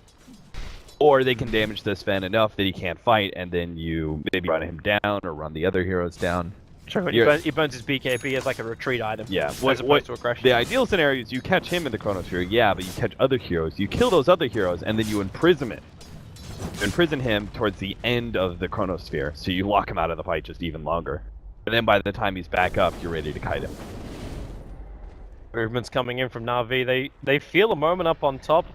or they can damage this Sven enough that he can't fight, and then you maybe run him down or run the other heroes down. Sure, he burns his BKB as like a retreat item. Yeah. As opposed to aggression. The ideal scenario is you catch him in the Chronosphere, yeah, but you catch other heroes, you kill those other heroes, and then you imprison it. Imprison him towards the end of the Chronosphere, so you lock him out of the fight just even longer. And then by the time he's back up, you're ready to kite him. Movement's coming in from Na'Vi. They feel a moment up on top.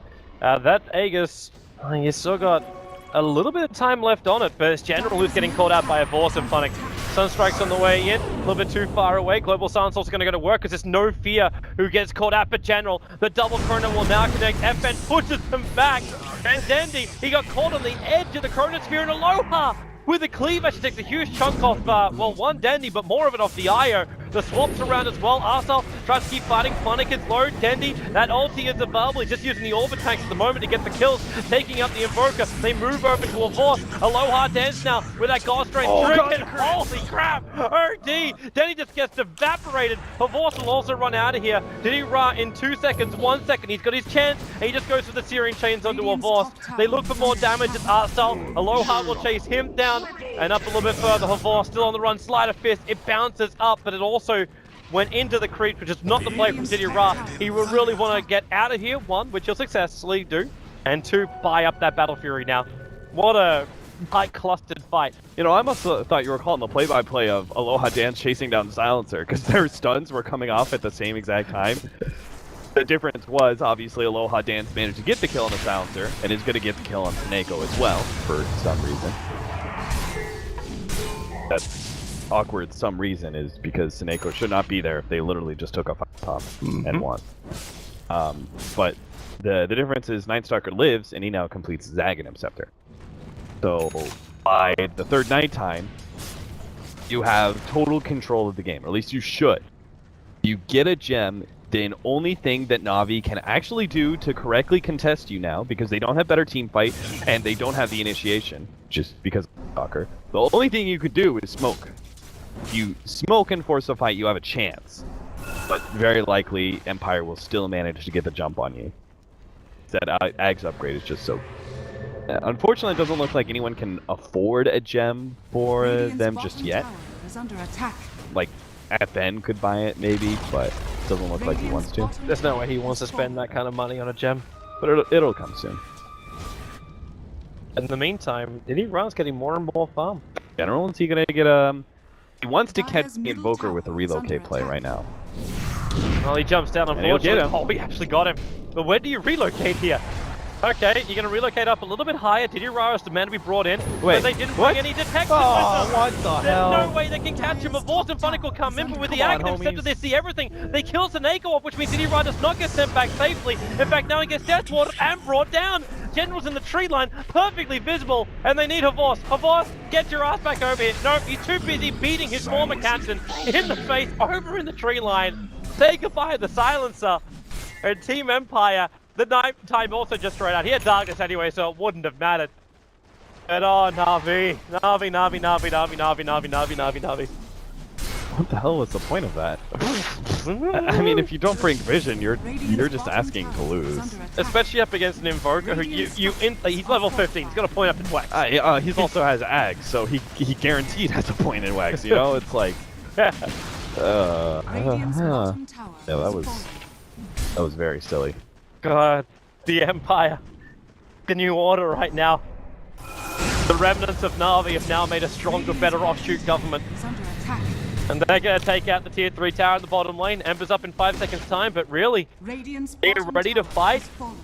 That Aegis, you still got a little bit of time left on it, but it's General who's getting called out by a Vorce and Phonic. Sunstrike's on the way in, a little bit too far away. Global Silence also going to go to work because there's no fear who gets called out, but General, the double Chrono will now connect. FN pushes them back, and Dandy, he got caught on the edge of the Chronosphere, and Aloha with a cleave actually takes a huge chunk off, well, one Dandy, but more of it off the IO. The swaps around as well. Arsal tries to keep fighting. Phonic is low. Dandy, that ulti is available. He's just using the Orbit tanks at the moment to get the kills, taking out the Invoker. They move over to a Vorce. Aloha Dance now with that God Strength Shuriken. Holy crap! OD! Dandy just gets evaporated. A Vorce will also run out of here. Diddy Ra in 2 seconds, 1 second. He's got his chance, and he just goes for the Searing Chains onto a Vorce. They look for more damage at Arsal. Aloha will chase him down and up a little bit further. Havor still on the run. Sleight of Fist. It bounces up, but it also went into the creep, which is not the play from Diddy Ra. He will really want to get out of here, 1, which he'll successfully do, and 2, buy up that Battle Fury now. What a tight clustered fight. You know, I must have thought you were calling the play-by-play of Aloha Dance chasing down Silencer, because their stuns were coming off at the same exact time. The difference was, obviously, Aloha Dance managed to get the kill on the Silencer, and is going to get the kill on Seneko as well, for some reason. That's awkward some reason is because Seneko should not be there if they literally just took a fight top and won. But The difference is Nightstalker lives, and he now completes Zagadam Scepter. So by the third nighttime, you have total control of the game, or at least you should. You get a gem. The only thing that Na'Vi can actually do to correctly contest you now, because they don't have better team fight and they don't have the initiation, just because of Stalker, the only thing you could do is smoke. If you smoke and force a fight, you have a chance. But very likely, Empire will still manage to get the jump on you. That Ag's upgrade is just so... Unfortunately, it doesn't look like anyone can afford a gem for them just yet. Is under attack. Like, FN could buy it, maybe, but it doesn't look like he wants to. There's no way he wants to spend that kind of money on a gem. But it'll come soon. In the meantime, Diddy's getting more and more farm. General, is he gonna get he wants to catch the Invoker with a relocate play right now. Well, he jumps down, And he'll get unfortunately. him. Oh, he actually got him. But where do you relocate here? Okay, you're going to relocate up a little bit higher. Diddy Rara's demand to be brought in. Wait, but they didn't what? bring any detection Oh, with them. what the There's hell? no way they can catch him. Vorst and Funnick will come in, but with the Come on, Aghanim Scepter, homies. they see everything. They kill Seneko off, which means Diddy Rara does not get sent back safely. In fact, now he gets death warded and brought down. General's in the tree line, perfectly visible, and they need Vorst. Vorst, get your ass back over here. No, he's too busy beating his former captain in the face over in the tree line. Say goodbye to the silencer. And Team Empire, the night time also just straight out. He had darkness anyway, so it wouldn't have mattered. But oh, Na'Vi. What the hell was the point of that? I mean, if you don't bring vision, you're just asking to lose. Especially up against an Invoker who he's level 15, he's got a point up in wax. He also has Ag, so he guaranteed has a point in wax, you know? It's like... Radiant's bottom tower Yeah, is that was very silly. God, the Empire. The new order right now. The remnants of Na'Vi have now made a stronger, better offshoot government. is under attack. And they're going to take out the tier 3 tower in the bottom lane. Ember's up in 5 seconds time, but really, Radiant's they're bottom ready to tower fight. has fallen.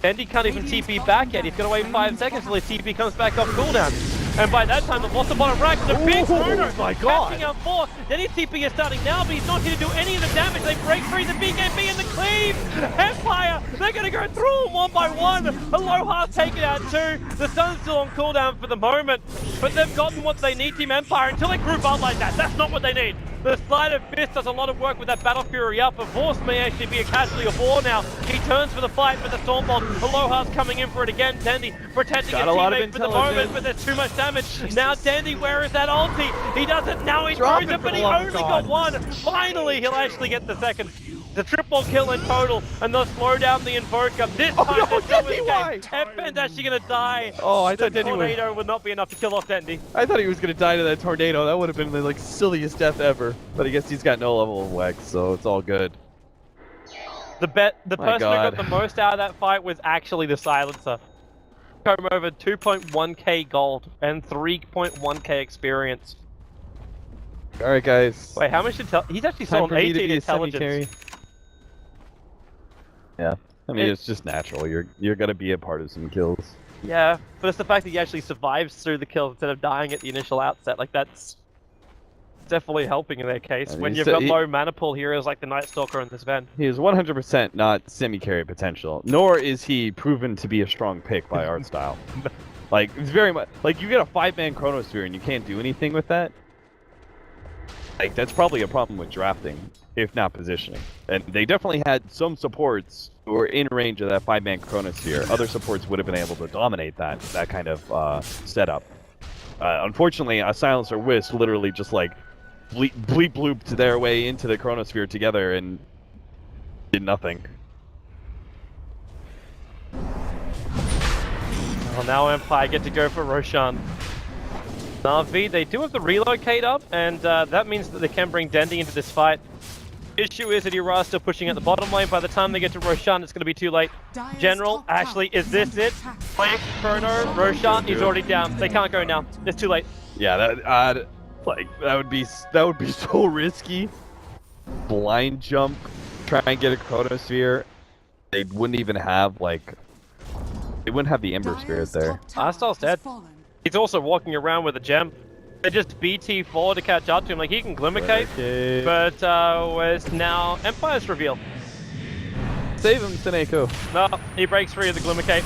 Dendy can't even TP back yet. He's going to wait 5 seconds until his TP comes back off cooldown. And by that time, they've lost the bottom rack. The big Bruno my God. catching out 4. Then his TP is starting now, but he's not here to do any of the damage. They break free the BKB and the cleave. Empire, they're going to go through them one by one. Aloha's taken out 2. The Sun's still on cooldown for the moment, but they've gotten what they need, Team Empire, until they group up like that. That's not what they need. The Sleight of Fist does a lot of work with that Battle Fury up. Vorst may actually be a casualty of war now. He turns for the fight, but the Stormbolt. Aloha's coming in for it again. Dandy protecting his teammate for the moment, but there's too much damage. Now Dandy, where is that ulti? He doesn't, now he throws it, but he only got one. Finally, he'll actually get the second. The triple kill in total, and they'll slow down the Invoker. This time, no, there's no Dendy, escape. Fn's actually going to die. Oh, I The thought Dendy would... tornado would not be enough to kill off Dandy. I thought he was gonna die to that tornado. That would have been the like silliest death ever. But I guess he's got no level of wax, so it's all good. The person who got God. the most out of that fight was actually the silencer. Come over 2.1k gold and 3.1k experience. All right, guys. Wait, how much he's actually Time sold for me to 18 be a semi-carry. intelligence. Yeah, I mean it's just natural. You're gonna be a part of some kills. Yeah, but it's the fact that he actually survives through the kills instead of dying at the initial outset. Like that's definitely helping in their case. I mean, When you've so got low mana pool heroes like the Night Stalker and this Ven. He is 100% not semi-carry potential, nor is he proven to be a strong pick by art style. Like it's very much like you get a 5-man Chronosphere and you can't do anything with that. Like that's probably a problem with drafting, if not positioning. And they definitely had some supports who were in range of that 5-man Chronosphere. Other supports would have been able to dominate that kind of setup. Unfortunately, a Silencer Wisp literally just like bleep blooped their way into the Chronosphere together and did nothing. Well, now Empire get to go for Roshan. Na'Vi, they do have the relocate up, and that means that they can bring Dendy into this fight. Issue is that Ura's still pushing at the bottom lane. By the time they get to Roshan, it's going to be too late. General, Ashley, is this it? Flank, Chrono, Roshan, he's already down. They can't go now. It's too late. Yeah, that would be so risky. Blind jump, try and get a Chronosphere. They wouldn't even have like, they wouldn't have the Ember Spirit there. Arstal's dead. He's also walking around with a gem. They just BT4 to catch up to him. Like, he can Glimmercape, but where's now Empire's reveal. Save him, Seneko. No, he breaks free of the Glimmer Cape.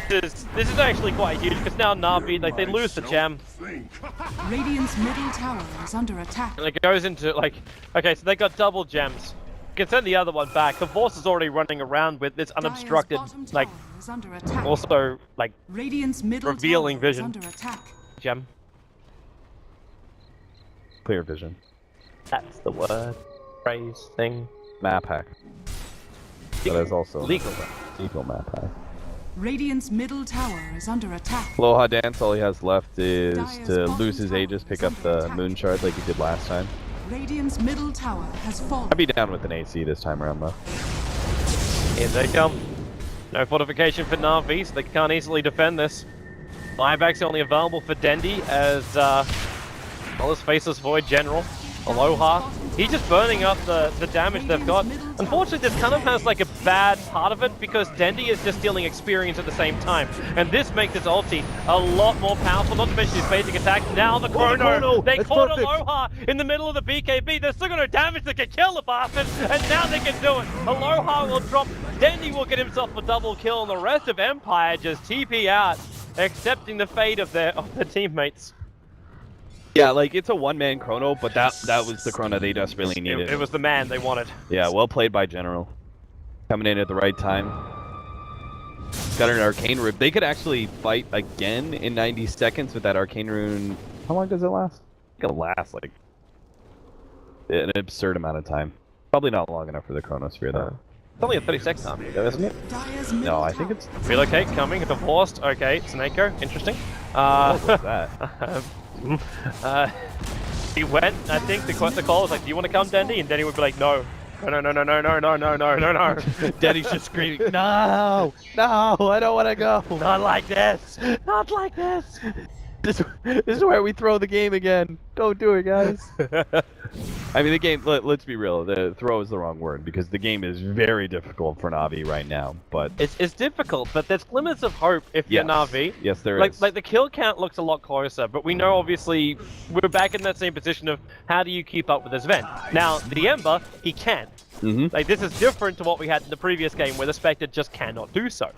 This is actually quite huge because now Na'Vi, like, they lose the gem. Radiant's middle tower is under attack. And it goes into, like, okay, so they got double gems. You can send the other one back. The Force is already running around with this unobstructed, like, is under attack. also, like, Radiant's middle revealing tower vision. is under attack. Gem. Clear vision. That's the word. Phrase, thing. Map hack. That is also Legal. legal map hack. Radiant's middle tower is under attack. Aloha Dance, all he has left is Dire's to bottom lose his tower Aegis, pick is up under the attack. Moon Shard like he did last time. Radiant's middle tower has fallen. I'd be down with an AC this time around though. Here they come. No fortification for Na'Vi, so they can't easily defend this. Buyback's only available for Dendi as well as Faceless Void General. Aloha. He's just burning up the damage they've got. Unfortunately, this kind of has like a bad part of it because Dendi is just dealing experience at the same time. And this makes his ulti a lot more powerful, not to mention his basic attack. Now the Chrono! They caught Aloha in the middle of the BKB. They're still going to damage, they can kill the bastard, and now they can do it. Aloha will drop, Dendi will get himself a double kill, and the rest of Empire just TP out, accepting the fate of their teammates. Yeah, like it's a one-man chrono, but that was the chrono they desperately needed. It was the man they wanted. Yeah, well played by General. Coming in at the right time. Got an Arcane Rune. They could actually fight again in 90 seconds with that Arcane Rune. How long does it last? It'll last like an absurd amount of time. Probably not long enough for the Chronosphere though. It's only a 30-second time, isn't it? Dire's middle No, I think tower it's... Relocate coming, divorced. Okay, Snako, interesting. What was that? He went, I think the call was like, do you want to come, Dendi? And Dendi would be like, no. No. Daddy's just screaming, no, I don't want to go. Not like this. Not like this. This is where we throw the game again. Don't do it, guys. I mean, the game, let's be real, the throw is the wrong word, because the game is very difficult for Na'Vi right now, but... It's difficult, but there's glimmers of hope if you're Na'Vi. Yes, there is. is. Like, the kill count looks a lot closer, but we know, obviously, we're back in that same position of how do you keep up with this event. Now, the Ember, he can. Like, this is different to what we had in the previous game, where the Spectre just cannot do so.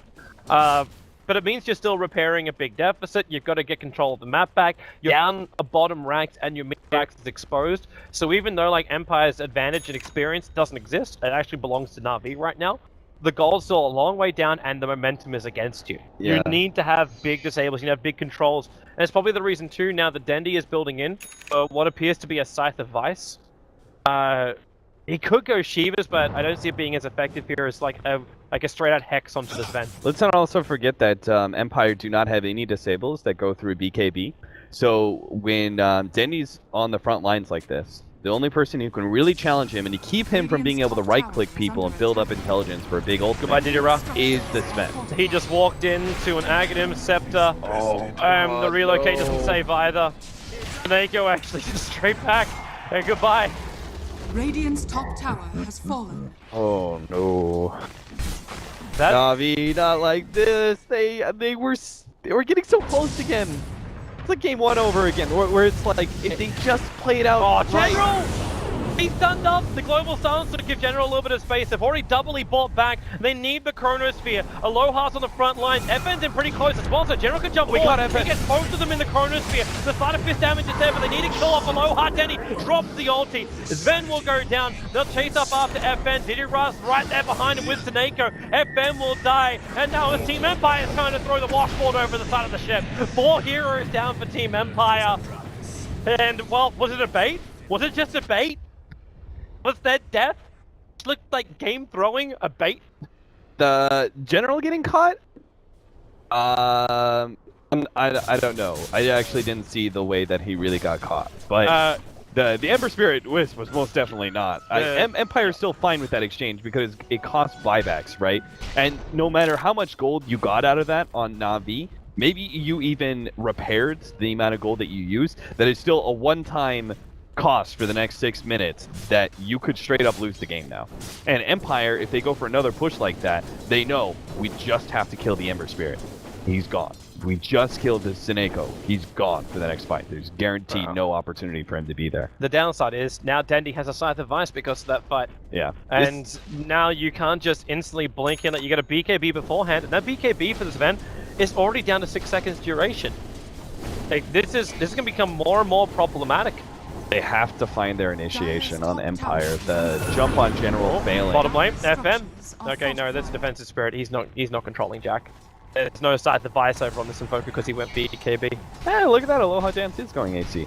But it means you're still repairing a big deficit. You've got to get control of the map back. You're down a bottom ranks and your mid ranks is exposed. So even though like Empire's advantage and experience doesn't exist, it actually belongs to Na'Vi right now. The goal's still a long way down and the momentum is against you. Yeah. You need to have big disables, you need to have big controls. And it's probably the reason too now that Dendi is building in what appears to be a Scythe of Vice. He could go Shivas, but I don't see it being as effective here as like a straight out Hex onto this vent. Let's not also forget that Empire do not have any disables that go through BKB. So when Dendi's on the front lines like this, the only person who can really challenge him and to keep him from being able to right-click people and build up intelligence for a big ultimate Goodbye, Didira. is the Sven. He just walked into an Aghanim Scepter. The relocate doesn't save either. Snako actually just straight back. And goodbye. Radiant's top tower has fallen. Oh no. That Na'Vi, not like this. They were getting so close again. It's like game one over again, where it's like if they just played out. Oh, General! He's stunned up. The global silence to give General a little bit of space. They've already doubly bought back. They need the Chronosphere. Aloha's on the front line. FN's in pretty close as well, so General can jump forward. He gets both of them in the Chronosphere. The side of fist damage is there, but they need to kill off Aloha. Denny drops the ulti. Sven will go down. They'll chase up after FN. Diddy Russ right there behind him with Seneko. FN will die. And now it's Team Empire is trying to throw the washboard over the side of the ship. 4 heroes down for Team Empire. And, well, was it a bait? Was it just a bait? Was that death? Looked like game throwing a bait. The General getting caught? I don't know. I actually didn't see the way that he really got caught. But the Ember Spirit Wisp was most definitely not. Empire's still fine with that exchange because it costs buybacks, right? And no matter how much gold you got out of that on Na'Vi, maybe you even repaired the amount of gold that you used, that is still a one-time cost for the next 6 minutes that you could straight up lose the game now. And Empire, if they go for another push like that, they know we just have to kill the Ember Spirit. he's gone. We just killed this Sineko. He's gone for the next fight. There's guaranteed no opportunity for him to be there. The downside is now Dendy has a Scythe of Vice because of that fight. Yeah. And now you can't just instantly blink in. Like, you got a BKB beforehand, and that BKB for this event is already down to 6 seconds duration. Like, this is gonna become more and more problematic. They have to find their initiation on Empire. The jump on General failing. Bottom lane, FM. Okay, no, that's Defensive Spirit. He's not controlling Jack. There's no Scythe of Vice over on this Invoker because he went BKB. Hey, look at that! Aloha Dance is going AC.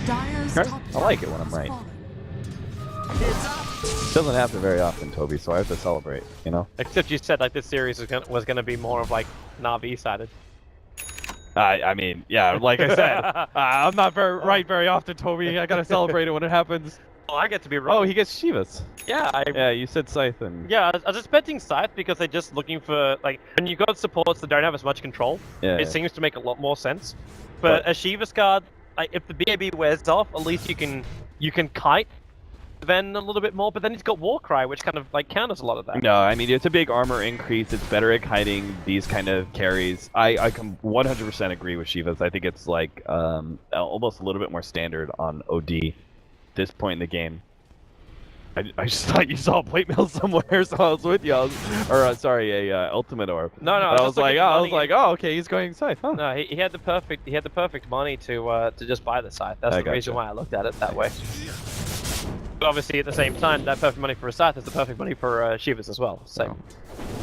I like it when I'm right. Doesn't happen very often, Toby, so I have to celebrate, you know? Except you said like this series was gonna be more of like Na'Vi sided. I mean, yeah, like I said, I'm not very often, Toby. I gotta celebrate it when it happens. Well, I get to be wrong. Oh, he gets Shivas. Yeah, Yeah, you said Scythe and... Yeah, I was expecting Scythe because they're just looking for, like, when you got supports that don't have as much control, it seems to make a lot more sense. But a Shiva's card, like, if the BAB wears off, at least you can kite then a little bit more, but then he's got Warcry, which kind of, like, counters a lot of that. No, I mean, it's a big armor increase. It's better at kiting these kind of carries. I can 100% agree with Shivas. I think it's, like, almost a little bit more standard on OD. This point in the game. I just thought you saw a plate mill somewhere, so I was with you. Sorry, a ultimate orb. No, I was like, oh, okay, he's going Scythe. Huh? No, he had the perfect money to just buy the Scythe. That's the reason why I looked at it that way. But obviously, at the same time, that perfect money for a Scythe is the perfect money for Shivas as well. So.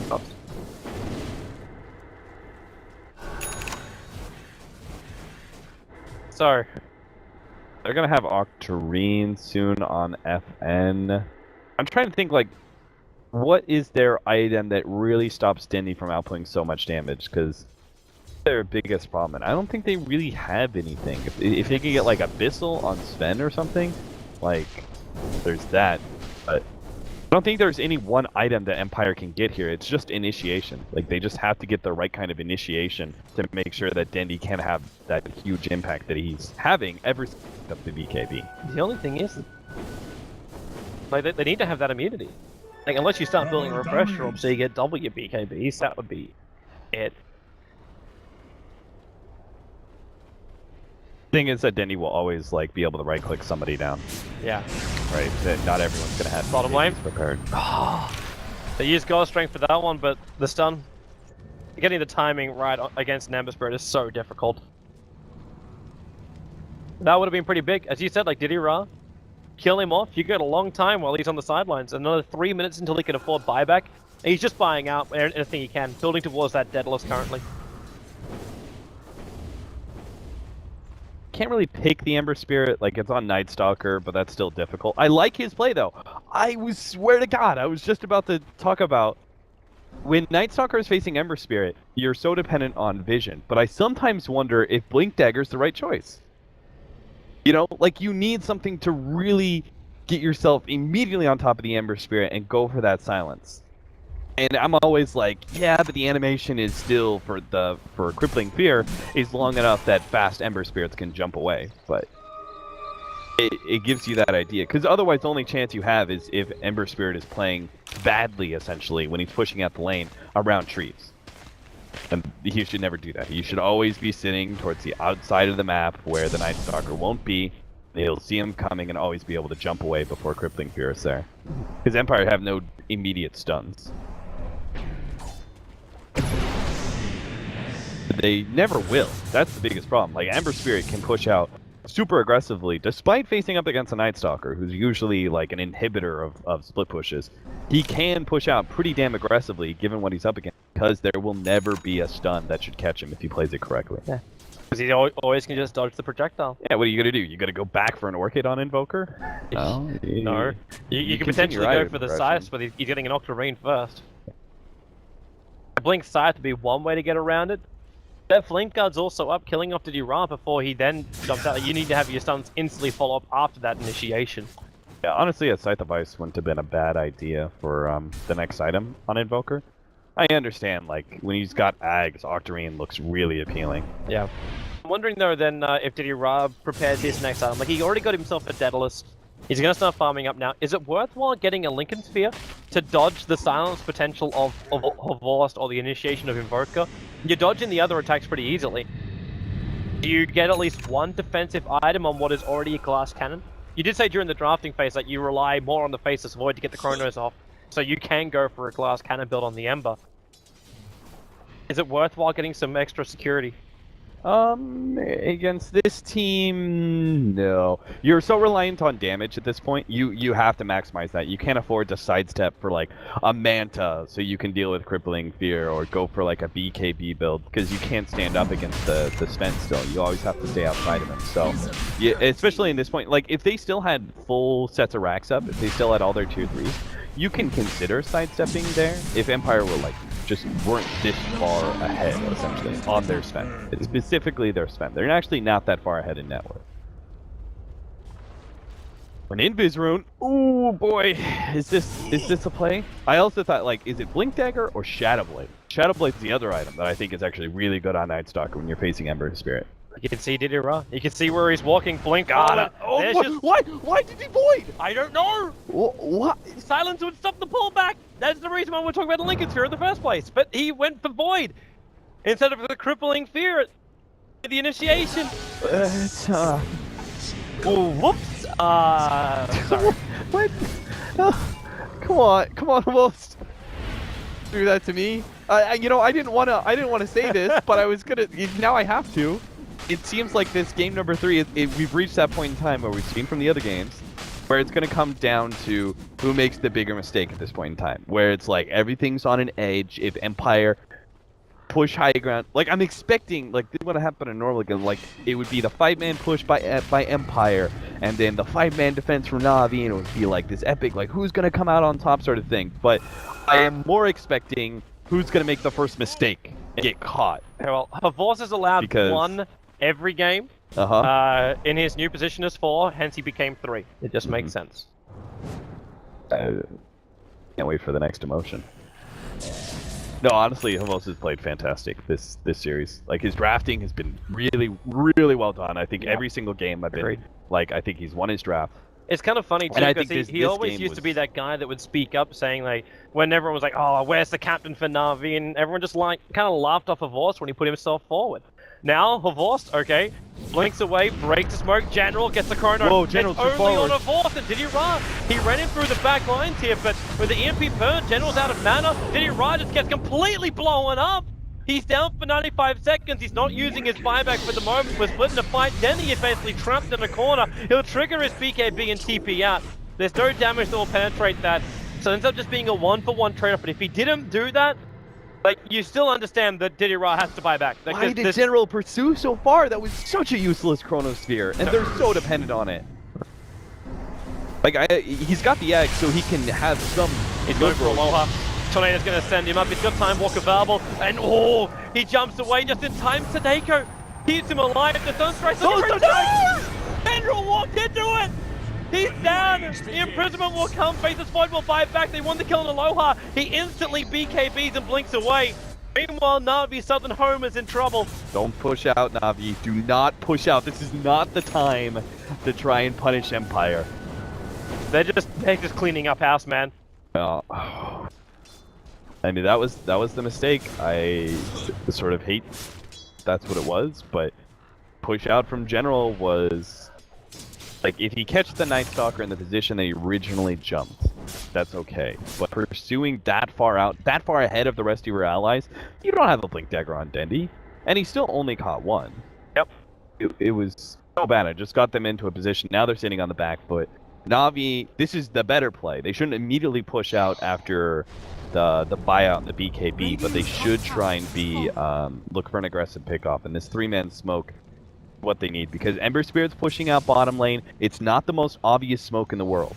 Oh. So. They're gonna have Octarine soon on FN. I'm trying to think, like, what is their item that really stops Dendy from outputting so much damage? Because their biggest problem, and I don't think they really have anything. If they could get like Abyssal on Sven or something, like, there's that. But I don't think there's any one item that Empire can get here. It's just initiation. Like, they just have to get the right kind of initiation to make sure that Dendy can have that huge impact that he's having every up the BKB. The only thing is, like, they need to have that immunity. Like, unless you start building a refresh room so you get double your BKBs, that would be it. Thing is that Dendy will always, like, be able to right-click somebody down. Yeah. Right? That not everyone's gonna have bottom lane prepared. They used Ghost Strength for that one, but the stun, getting the timing right against an Ember Spirit is so difficult. That would have been pretty big. As you said, like, Diddy Ra, kill him off, you get a long time while he's on the sidelines. Another 3 minutes until he can afford buyback. And he's just buying out anything he can, building towards that Daedalus currently. Can't really pick the Ember Spirit, like, it's on Night Stalker, but that's still difficult. I like his play, though. Swear to God, I was just about to talk about when Night Stalker is facing Ember Spirit, you're so dependent on vision, but I sometimes wonder if Blink Dagger's the right choice. You know, like, you need something to really get yourself immediately on top of the Ember Spirit and go for that silence. And I'm always like, yeah, but the animation is still for Crippling Fear is long enough that fast Ember Spirits can jump away. But it gives you that idea, because otherwise the only chance you have is if Ember Spirit is playing badly, essentially, when he's pushing out the lane around trees. And you should never do that. You should always be sitting towards the outside of the map where the Night Stalker won't be. You'll see him coming and always be able to jump away before Crippling Fear is there. Because Empire have no immediate stuns. They never will. That's the biggest problem. Like, Ember Spirit can push out super aggressively, despite facing up against a Night Stalker, who's usually like an inhibitor of split pushes. He can push out pretty damn aggressively, given what he's up against, because there will never be a stun that should catch him if he plays it correctly. Yeah. Because he always can just dodge the projectile. Yeah, what are you gonna do? You gotta go back for an Orchid on Invoker? No. No. You can potentially go for the Scythe, but he's getting an Octarine first. Blink Scythe would be one way to get around it. That Flame Guard's also up, killing off Diddy Ra before he then jumps out. You need to have your stuns instantly follow up after that initiation. Yeah, honestly, a Scythe of Ice wouldn't have been a bad idea for the next item on Invoker. I understand, like, when he's got Ags, Octarine looks really appealing. Yeah. I'm wondering, though, then, if Diddy Ra prepares his next item. Like, he already got himself a Daedalus. He's going to start farming up now. Is it worthwhile getting a Lincoln Sphere to dodge the silence potential of Horst or the initiation of Invoker? You're dodging the other attacks pretty easily. Do you get at least one defensive item on what is already a glass cannon? You did say during the drafting phase that you rely more on the Faceless Void to get the Chronos off, so you can go for a glass cannon build on the Ember. Is it worthwhile getting some extra security? Against this team, no. You're so reliant on damage at this point. You have to maximize that. You can't afford to sidestep for like a Manta so you can deal with Crippling Fear, or go for like a BKB build because you can't stand up against the Sven still. You always have to stay outside of him. So, yeah, especially in this point, like if they still had full sets of racks up, if they still had all their tier 3s, you can consider sidestepping there if Empire were like just weren't this far ahead, essentially, on their Sven. It's specifically their Sven. They're actually not that far ahead in network. An Invis rune. Ooh boy, is this a play? I also thought, like, is it Blink Dagger or Shadowblade? Shadowblade's the other item that I think is actually really good on Night Stalker when you're facing Ember Spirit. You can see Diddy Ra. You can see where he's walking. Blink. Got it. Oh, why did he void? I don't know. What? Silence would stop the pullback. That's the reason why we're talking about the Lincoln Sphere in the first place. But he went for void instead of the Crippling Fear. The initiation. Oh, whoops. Sorry. What? Come on, almost do that to me. You know, I didn't want to say this, but I was gonna. Now I have to. It seems like this game number 3, we've reached that point in time where we've seen from the other games, where it's going to come down to who makes the bigger mistake at this point in time, where it's like everything's on an edge. If Empire push high ground, like I'm expecting, like this would happen in normal game, like it would be the 5-man push by Empire, and then the 5-man defense from Na'Vi, and it would be like this epic, like who's going to come out on top sort of thing. But I am more expecting who's going to make the first mistake and get caught. Well, Horst is allowed one every game in his new position as 4, hence he became 3. It just makes sense. Can't wait for the next emotion. No, honestly, Horst has played fantastic this series. Like his drafting has been really, really well done. I think every single game I've been like, I think he's won his draft. It's kind of funny too, because he always used to be that guy that would speak up, saying like, when everyone was like, "Oh, where's the captain for Na'Vi?" and everyone just like kind of laughed off of Horst when he put himself forward. Now, Horst, okay, blinks away, breaks the smoke, General gets the chrono. Whoa, General's only forward. on Horst, and Diddy Ra, he ran in through the back lines here, but with the EMP burn, General's out of mana, Diddy Ra just gets completely blown up. He's down for 95 seconds, he's not using his buyback for the moment, we're splitting the fight, Denny is basically trapped in a corner, he'll trigger his BKB and TP out. There's no damage that will penetrate that, so it ends up just being a 1-for-1 trade-off, but if he didn't do that, like, you still understand that Diddy Ra has to buy back. Like, why did General pursue so far? That was such a useless Chronosphere, and they're so dependent on it. Like, he's got the egg, so he can have some... He's going for Aloha. Tornado's going to send him up. He's got Time Walk available, and he jumps away just in time. Sadeko keeps him alive. The Sunstrike. General walked into it. He's down! The imprisonment will come, Faceless Void will buy back, they want the kill on Aloha, he instantly BKBs and blinks away. Meanwhile, Na'Vi Southern Home is in trouble. Don't push out, Na'Vi, do not push out, this is not the time to try and punish Empire. They're just cleaning up house, man. I mean, that was the mistake. I sort of hate that's what it was, but push out from General was... Like, if he catches the Night Stalker in the position that he originally jumped, that's okay. But pursuing that far out, that far ahead of the rest of your allies, you don't have a Blink Dagger on Dendy. And he still only caught 1. Yep. It was so bad. I just got them into a position. Now they're sitting on the back foot. Na'Vi, this is the better play. They shouldn't immediately push out after the buyout and the BKB, but they should try and be look for an aggressive pickoff. And this 3-man smoke, what they need, because Ember Spirit's pushing out bottom lane. It's not the most obvious smoke in the world.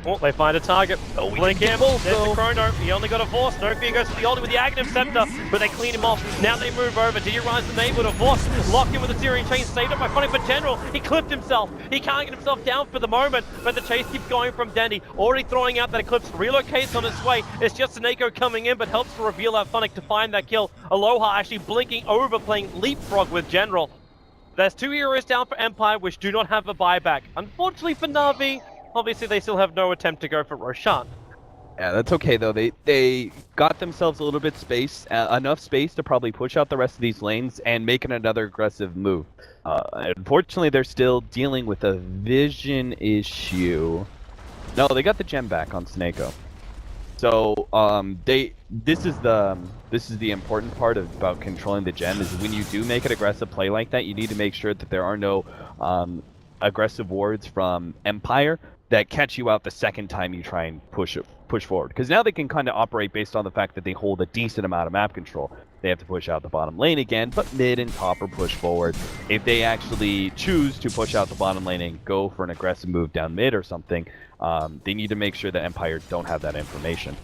Oh, they find a target. Blink him. There's the chrono. He only got a Force. No fear goes to the ulti with the Aghanim Scepter, but they clean him off. Now they move over. Did he rise the neighborhood of Force? Locked in with the Syrian chain. Saved up by Funny for General. He clipped himself. He can't get himself down for the moment, but the chase keeps going from Dendy. Already throwing out that Eclipse. Relocates on its way. It's just Saneko coming in, but helps to reveal that Funnick to find that kill. Aloha actually blinking over, playing leapfrog with General. There's 2 heroes down for Empire, which do not have a buyback. Unfortunately for Na'Vi, Obviously, they still have no attempt to go for Roshan. Yeah, that's okay though. They got themselves a little bit enough space to probably push out the rest of these lanes and make another aggressive move. Unfortunately, they're still dealing with a vision issue. No, they got the gem back on Snako. So this is the important part about controlling the gem is when you do make an aggressive play like that, you need to make sure that there are no aggressive wards from Empire that catch you out the second time you try and push forward. Because now they can kind of operate based on the fact that they hold a decent amount of map control. They have to push out the bottom lane again, but mid and top are push forward. If they actually choose to push out the bottom lane and go for an aggressive move down mid or something, they need to make sure that Empire don't have that information.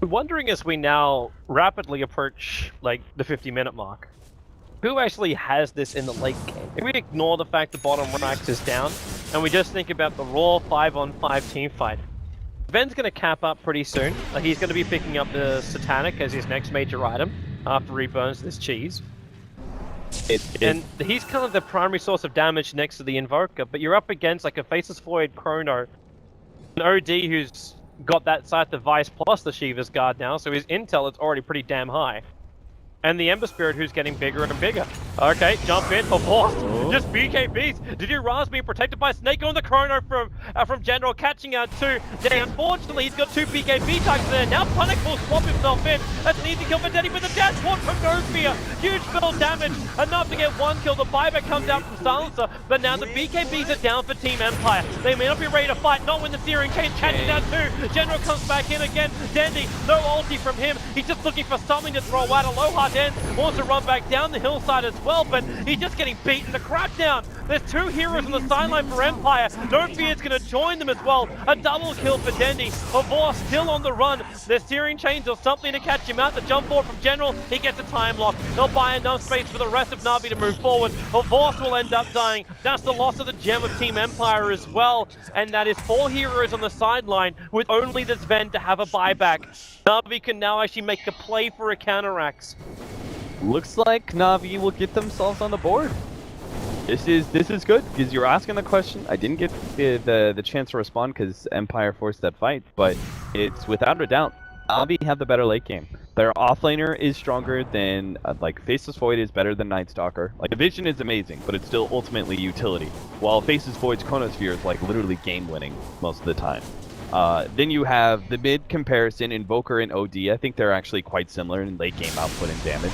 I'm wondering as we now rapidly approach like the 50-minute mark, who actually has this in the late game? If we ignore the fact the bottom ranks is down, and we just think about the raw 5-on-5 team fight, Ven's going to cap up pretty soon. He's going to be picking up the Satanic as his next major item after he burns this cheese. And he's kind of the primary source of damage next to the Invoker, but you're up against like a Faceless Void Chrono, an OD who's got that Scythe Device plus the Shiva's Guard now, so his intel is already pretty damn high. And the Ember Spirit who's getting bigger and bigger. Okay, jump in for force. Just BKBs. Did you Raz being protected by Snake on the Chrono from General catching out two. Denny, unfortunately, he's got two BKB tags there. Now Punic will swap himself in. That's an easy kill for Denny with a dash sword from No Fear. Huge build damage. Enough to get one kill. The buyback comes out from Silencer. But now the BKBs are down for Team Empire. They may not be ready to fight. Not when the Searing Chain catching out two. General comes back in again. Denny, no ulti from him. He's just looking for something to throw out. Aloha Den wants to run back down the hillside as well, but he's just getting beaten the crap down. There's two heroes on the sideline for Empire. No Fear's going to join them as well. A double kill for Dendy. Avor still on the run. There's Searing Chains or something to catch him out. The jump forward from General. He gets a time lock. They'll buy enough space for the rest of Na'Vi to move forward. Avor will end up dying. That's the loss of the gem of Team Empire as well. And that is 4 heroes on the sideline with only this Ven to have a buyback. Na'Vi can now actually make a play for a counteraxe. Looks like Na'Vi will get themselves on the board. This is good because you're asking the question. I didn't get the chance to respond because Empire forced that fight, but it's without a doubt Na'Vi have the better late game. Their offlaner is stronger than like Faceless Void is better than Night Stalker. Like the vision is amazing, but it's still ultimately utility. While Faceless Void's Chronosphere is like literally game winning most of the time. Then you have the mid comparison, Invoker and OD. I think they're actually quite similar in late game output and damage.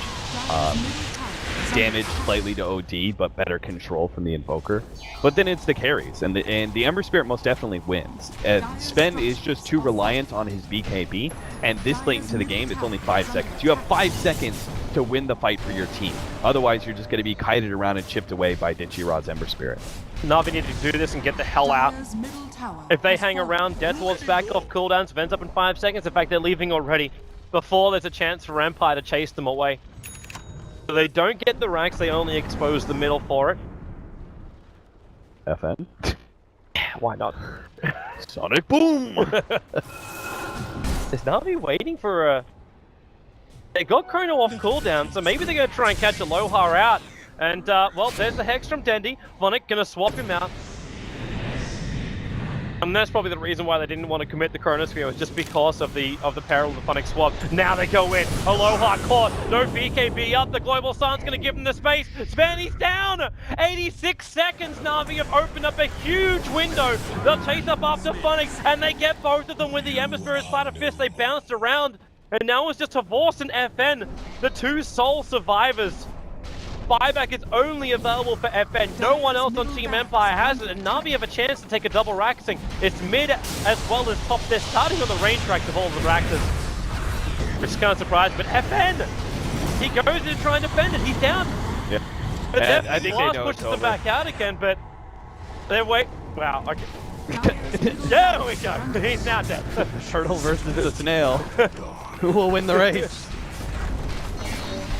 Damage slightly to OD, but better control from the Invoker. But then it's the carries, and the Ember Spirit most definitely wins. Sven is just too reliant on his BKB, and this late into the game, it's only 5 seconds. You have 5 seconds to win the fight for your team. Otherwise, you're just going to be kited around and chipped away by Dinchirod's Ember Spirit. Na'Vi need to do this and get the hell out. If they hang around, Death Ward's back off cooldowns, Ven's up in 5 seconds. In fact, they're leaving already before there's a chance for Empire to chase them away. So they don't get the racks, they only expose the middle for it. FN? Why not? Sonic Boom! Is Na'Vi waiting for a... They got Chrono off cooldown, so maybe they're going to try and catch Aloha out. And, well, there's the Hex from Dendy. Vonic going to swap him out. And that's probably the reason why they didn't want to commit the Chronosphere, was just because of the peril of the Vonic swap. Now they go in. Aloha caught. No BKB up. The Global Sun's going to give them the space. Spanny's down. 86 seconds. Na'Vi have opened up a huge window. They'll chase up after Vonic, and they get both of them with the Ember Spirit Sleight of Fist. They bounced around. And now it's just Havorce and FN, the two sole survivors. Buyback is only available for FN. No one else on Team Empire has it, and Na'Vi have a chance to take a double raxing. It's mid as well as top. They're starting on the range track of all the raxes, which is kind of surprised, but FN, he goes in to try and defend it. He's down. Yeah. But I think they know pushes it's them back out again, but they're wow, okay. There we go. He's now dead. Turtle versus the snail. Who will win the race?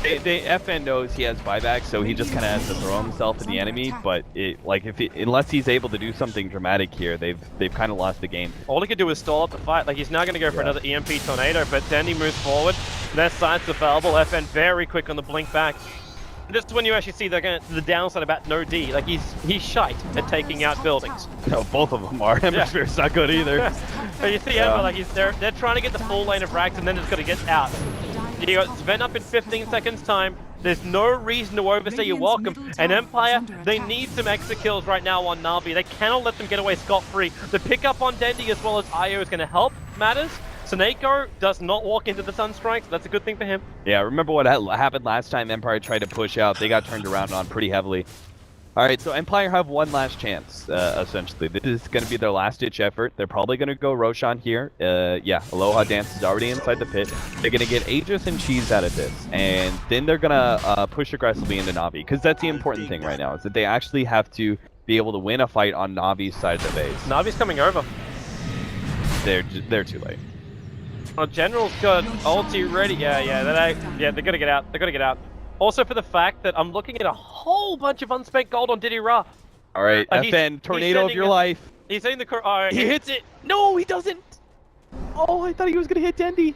FN knows he has buyback, so he just kind of has to throw himself at the enemy. But unless he's able to do something dramatic here, they've kind of lost the game. All he could do is stall up the fight. Like, he's now going to go for another EMP tornado, but Dendy moves forward. Their sights available. FN very quick on the blink back. This is when you actually see the downside about no D. Like he's shite at taking out buildings. No, both of them are. Hemisphere's not good either. But you see Ember, like they're trying to get the full lane of rags and then it's gonna get out. You got Sven up in 15 seconds time. There's no reason to overstay your welcome. And Empire, they need some extra kills right now on Na'Vi. They cannot let them get away scot-free. The pickup on Dendi as well as Io is going to help matters. Snako does not walk into the Sunstrike, so that's a good thing for him. Yeah, remember what happened last time Empire tried to push out. They got turned around on pretty heavily. All right, so Empire have one last chance, essentially. This is going to be their last-ditch effort. They're probably going to go Roshan here. Yeah, Aloha Dance is already inside the pit. They're going to get Aegis and Cheese out of this. And then they're going to push aggressively into Na'Vi. Because that's the important thing right now, is that they actually have to be able to win a fight on Na'Vi's side of the base. Na'Vi's coming over. They're too late. Oh, General's got ulti ready. Yeah, they're going to get out. They're going to get out. Also for the fact that I'm looking at a whole bunch of unspent gold on Diddy Ra. All right, FN, tornado of your life. He's hitting the he hits it. No, he doesn't. Oh, I thought he was going to hit Dendi.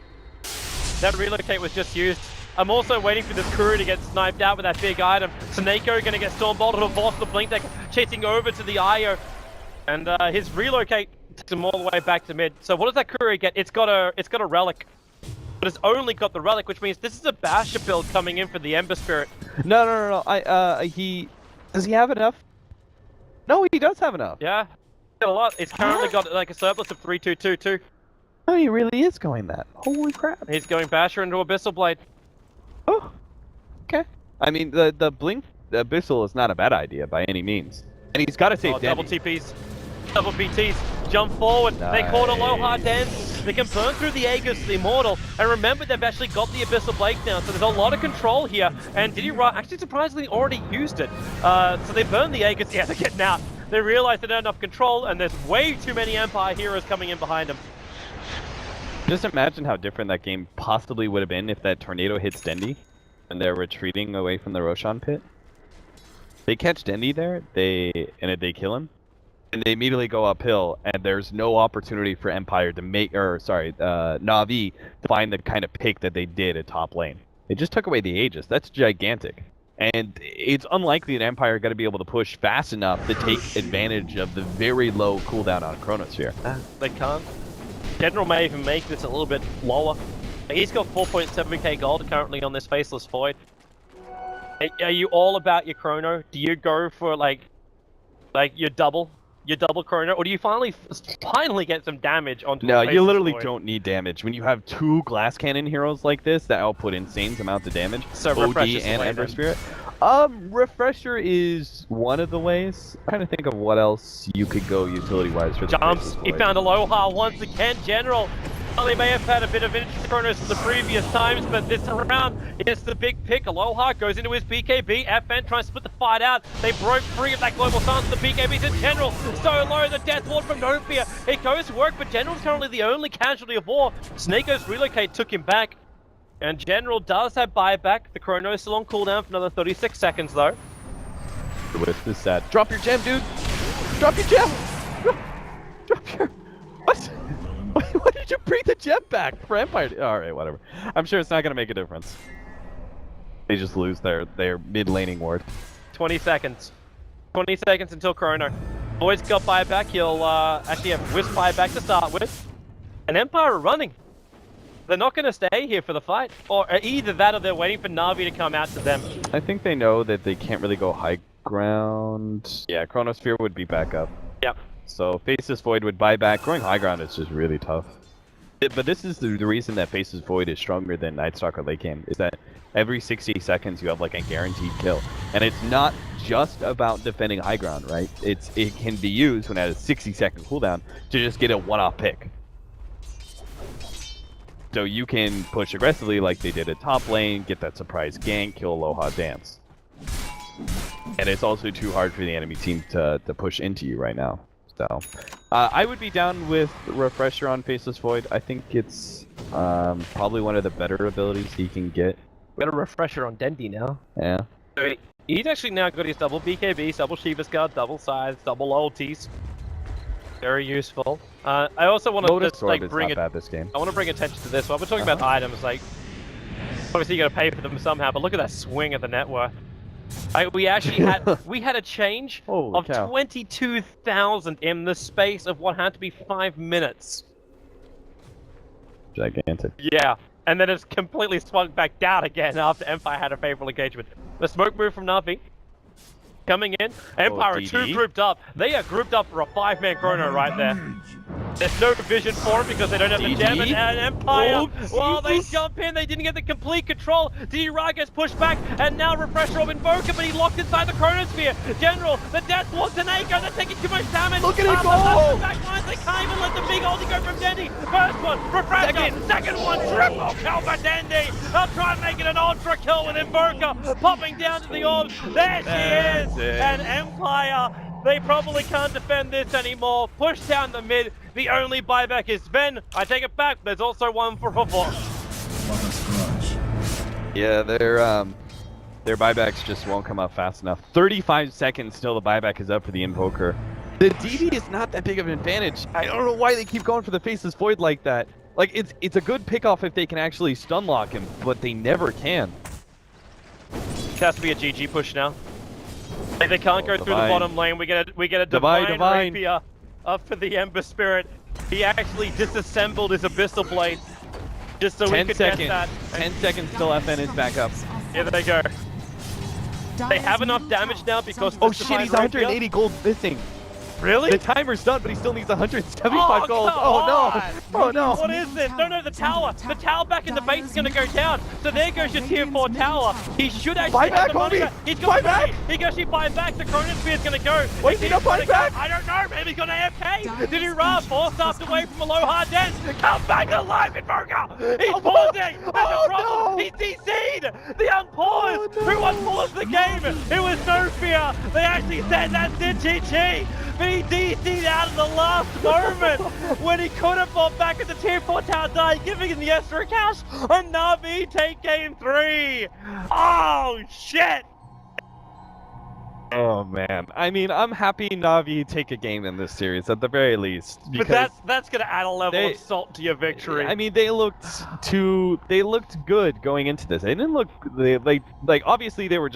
That relocate was just used. I'm also waiting for this Kuru to get sniped out with that big item. Snako going to get stormbolted to force the blink deck, chasing over to the Io. And his relocate takes him all the way back to mid. So what does that Kuru get? It's got a relic. But it's only got the relic, which means this is a Basher build coming in for the Ember Spirit. No. Does he have enough? No, he does have enough. Yeah, got a lot. It's currently got like a surplus of 3222. Oh, he really is going that. Holy crap. He's going Basher into Abyssal Blade. Oh, okay. I mean, the blink Abyssal is not a bad idea by any means. And he's got to save Dendi. Double TPs, double BTs, jump forward. Nice. They caught Aloha Dance. They can burn through the Aegis, the Immortal, and remember they've actually got the Abyssal Blade now, so there's a lot of control here, and Diddy Ra actually surprisingly already used it. So they burn the Aegis, yeah, they're getting out. They realize they don't have enough control, and there's way too many Empire heroes coming in behind them. Just imagine how different that game possibly would have been if that tornado hits Dendi, and they're retreating away from the Roshan pit. They catch Dendi there, they kill him. And they immediately go uphill, and there's no opportunity for Empire to Na'Vi to find the kind of pick that they did at top lane. They just took away the Aegis. That's gigantic. And it's unlikely that Empire are going to be able to push fast enough to take advantage of the very low cooldown on Chronosphere. They can't. General may even make this a little bit lower. He's got 4.7k gold currently on this Faceless Void. Are you all about your Chrono? Do you go for like your double Chrono, or do you finally get some damage onto? No, you literally don't need damage when you have two glass cannon heroes like this that output insane amounts of damage. So OD and Ember Spirit. Refresher is one of the ways. I'm trying to think of what else you could go utility-wise for the jumps. He found Aloha once again. General. Well, they may have had a bit of interest Chronos in the previous times, but this round, it's the big pick. Aloha goes into his BKB. FN trying to split the fight out. They broke free of that global stance. The BKB's in General. So low, the death ward from Nopia. It goes to work, but General's currently the only casualty of war. Snako's relocate took him back. And General does have buyback. The Chrono is still on cooldown for another 36 seconds, though. With this set. Drop your gem, dude! Drop your gem! Drop your... What? Why did you bring the gem back for Empire? Alright, whatever. I'm sure it's not going to make a difference. They just lose their mid-laning ward. 20 seconds. 20 seconds until Chrono. Boyd's got buyback. He'll actually have Wisp buyback to start with. And Empire are running. They're not going to stay here for the fight. Or either that or they're waiting for Na'Vi to come out to them. I think they know that they can't really go high ground. Yeah, Chronosphere would be back up. Yep. So Faceless Void would buy back. Going high ground is just really tough. But this is the reason that Faceless Void is stronger than Nightstalker late game, is that every 60 seconds you have like a guaranteed kill. And it's not just about defending high ground, right? It can be used when it has a 60-second cooldown to just get a one-off pick. So you can push aggressively like they did at top lane, get that surprise gank, kill Aloha Dance. And it's also too hard for the enemy team to push into you right now. So I would be down with Refresher on Faceless Void. I think it's probably one of the better abilities he can get. We got a Refresher on Dendi now. Yeah. So he's actually now got his double BKBs, double Shiva's Guard, double sides, double ultis. Very useful. I also want to just like bring it. This game. I want to bring attention to this one. We're talking about items. Like, obviously you got to pay for them somehow, but look at that swing of the net worth. We actually had a change Holy of cow. 22,000 in the space of what had to be 5 minutes. Gigantic. Yeah, and then it's completely swung back down again after Empire had a favorable engagement. The smoke move from Navi. Coming in, Empire are DD. 2 grouped up. They are grouped up for a 5-man chrono right there. There's no vision for him because they don't have the gem, and Empire, well, they jump in, they didn't get the complete control. DD gets pushed back, and now Refresher of Invoker, but he locked inside the Chronosphere. General, the Death Walk to Nako, they're taking too much damage. Look at it go! go! The back lines, they can't even let the big ulti go from Dendi. First one, Refresher, second one, triple kill for Dendi. They'll try and make it an ultra kill with Invoker, popping down to the orb. There she is! And Empire, they probably can't defend this anymore. Push down the mid. The only buyback is Ven. I take it back. There's also one for Football. Yeah, their buybacks just won't come up fast enough. 35 seconds till the buyback is up for the Invoker. The DD is not that big of an advantage. I don't know why they keep going for the Faceless Void like that. Like, it's a good pickoff if they can actually stun lock him, but they never can. It has to be a GG push now. If they can't go through the bottom lane, we get a divine rapier up for the Ember Spirit. He actually disassembled his Abyssal Blade just so we could get that. 10 seconds till FN is back up. Here they go. They have enough damage now because of Oh this shit, divine he's rapier. 180 gold missing. Really? The timer's done, but he still needs 175 gold. come Oh no! on! Oh no! What is this? No, the tower! The tower back in the base is gonna go down. So there goes your tier 4 tower. He should actually have the money back. He's got money. He can actually buy back. The Chronosphere is gonna go. Wait, he got buy back? I don't know. Maybe he's gonna AFK. Did he run? Forced after away from a low hard dance. Come back alive, Invoker! He's pausing! There's a problem! no. He's DC'd! The unpause! Who unpaused the game? It was no fear. They actually said that's it, GG. But he DC'd out in the last moment when he could have fought back at the tier 4 tower die, giving him the extra cash, and Navi take game 3. Oh shit! Oh man, I mean, I'm happy Navi take a game in this series at the very least. But that's gonna add a level of salt to your victory. I mean, they looked good going into this. They didn't look like obviously they were just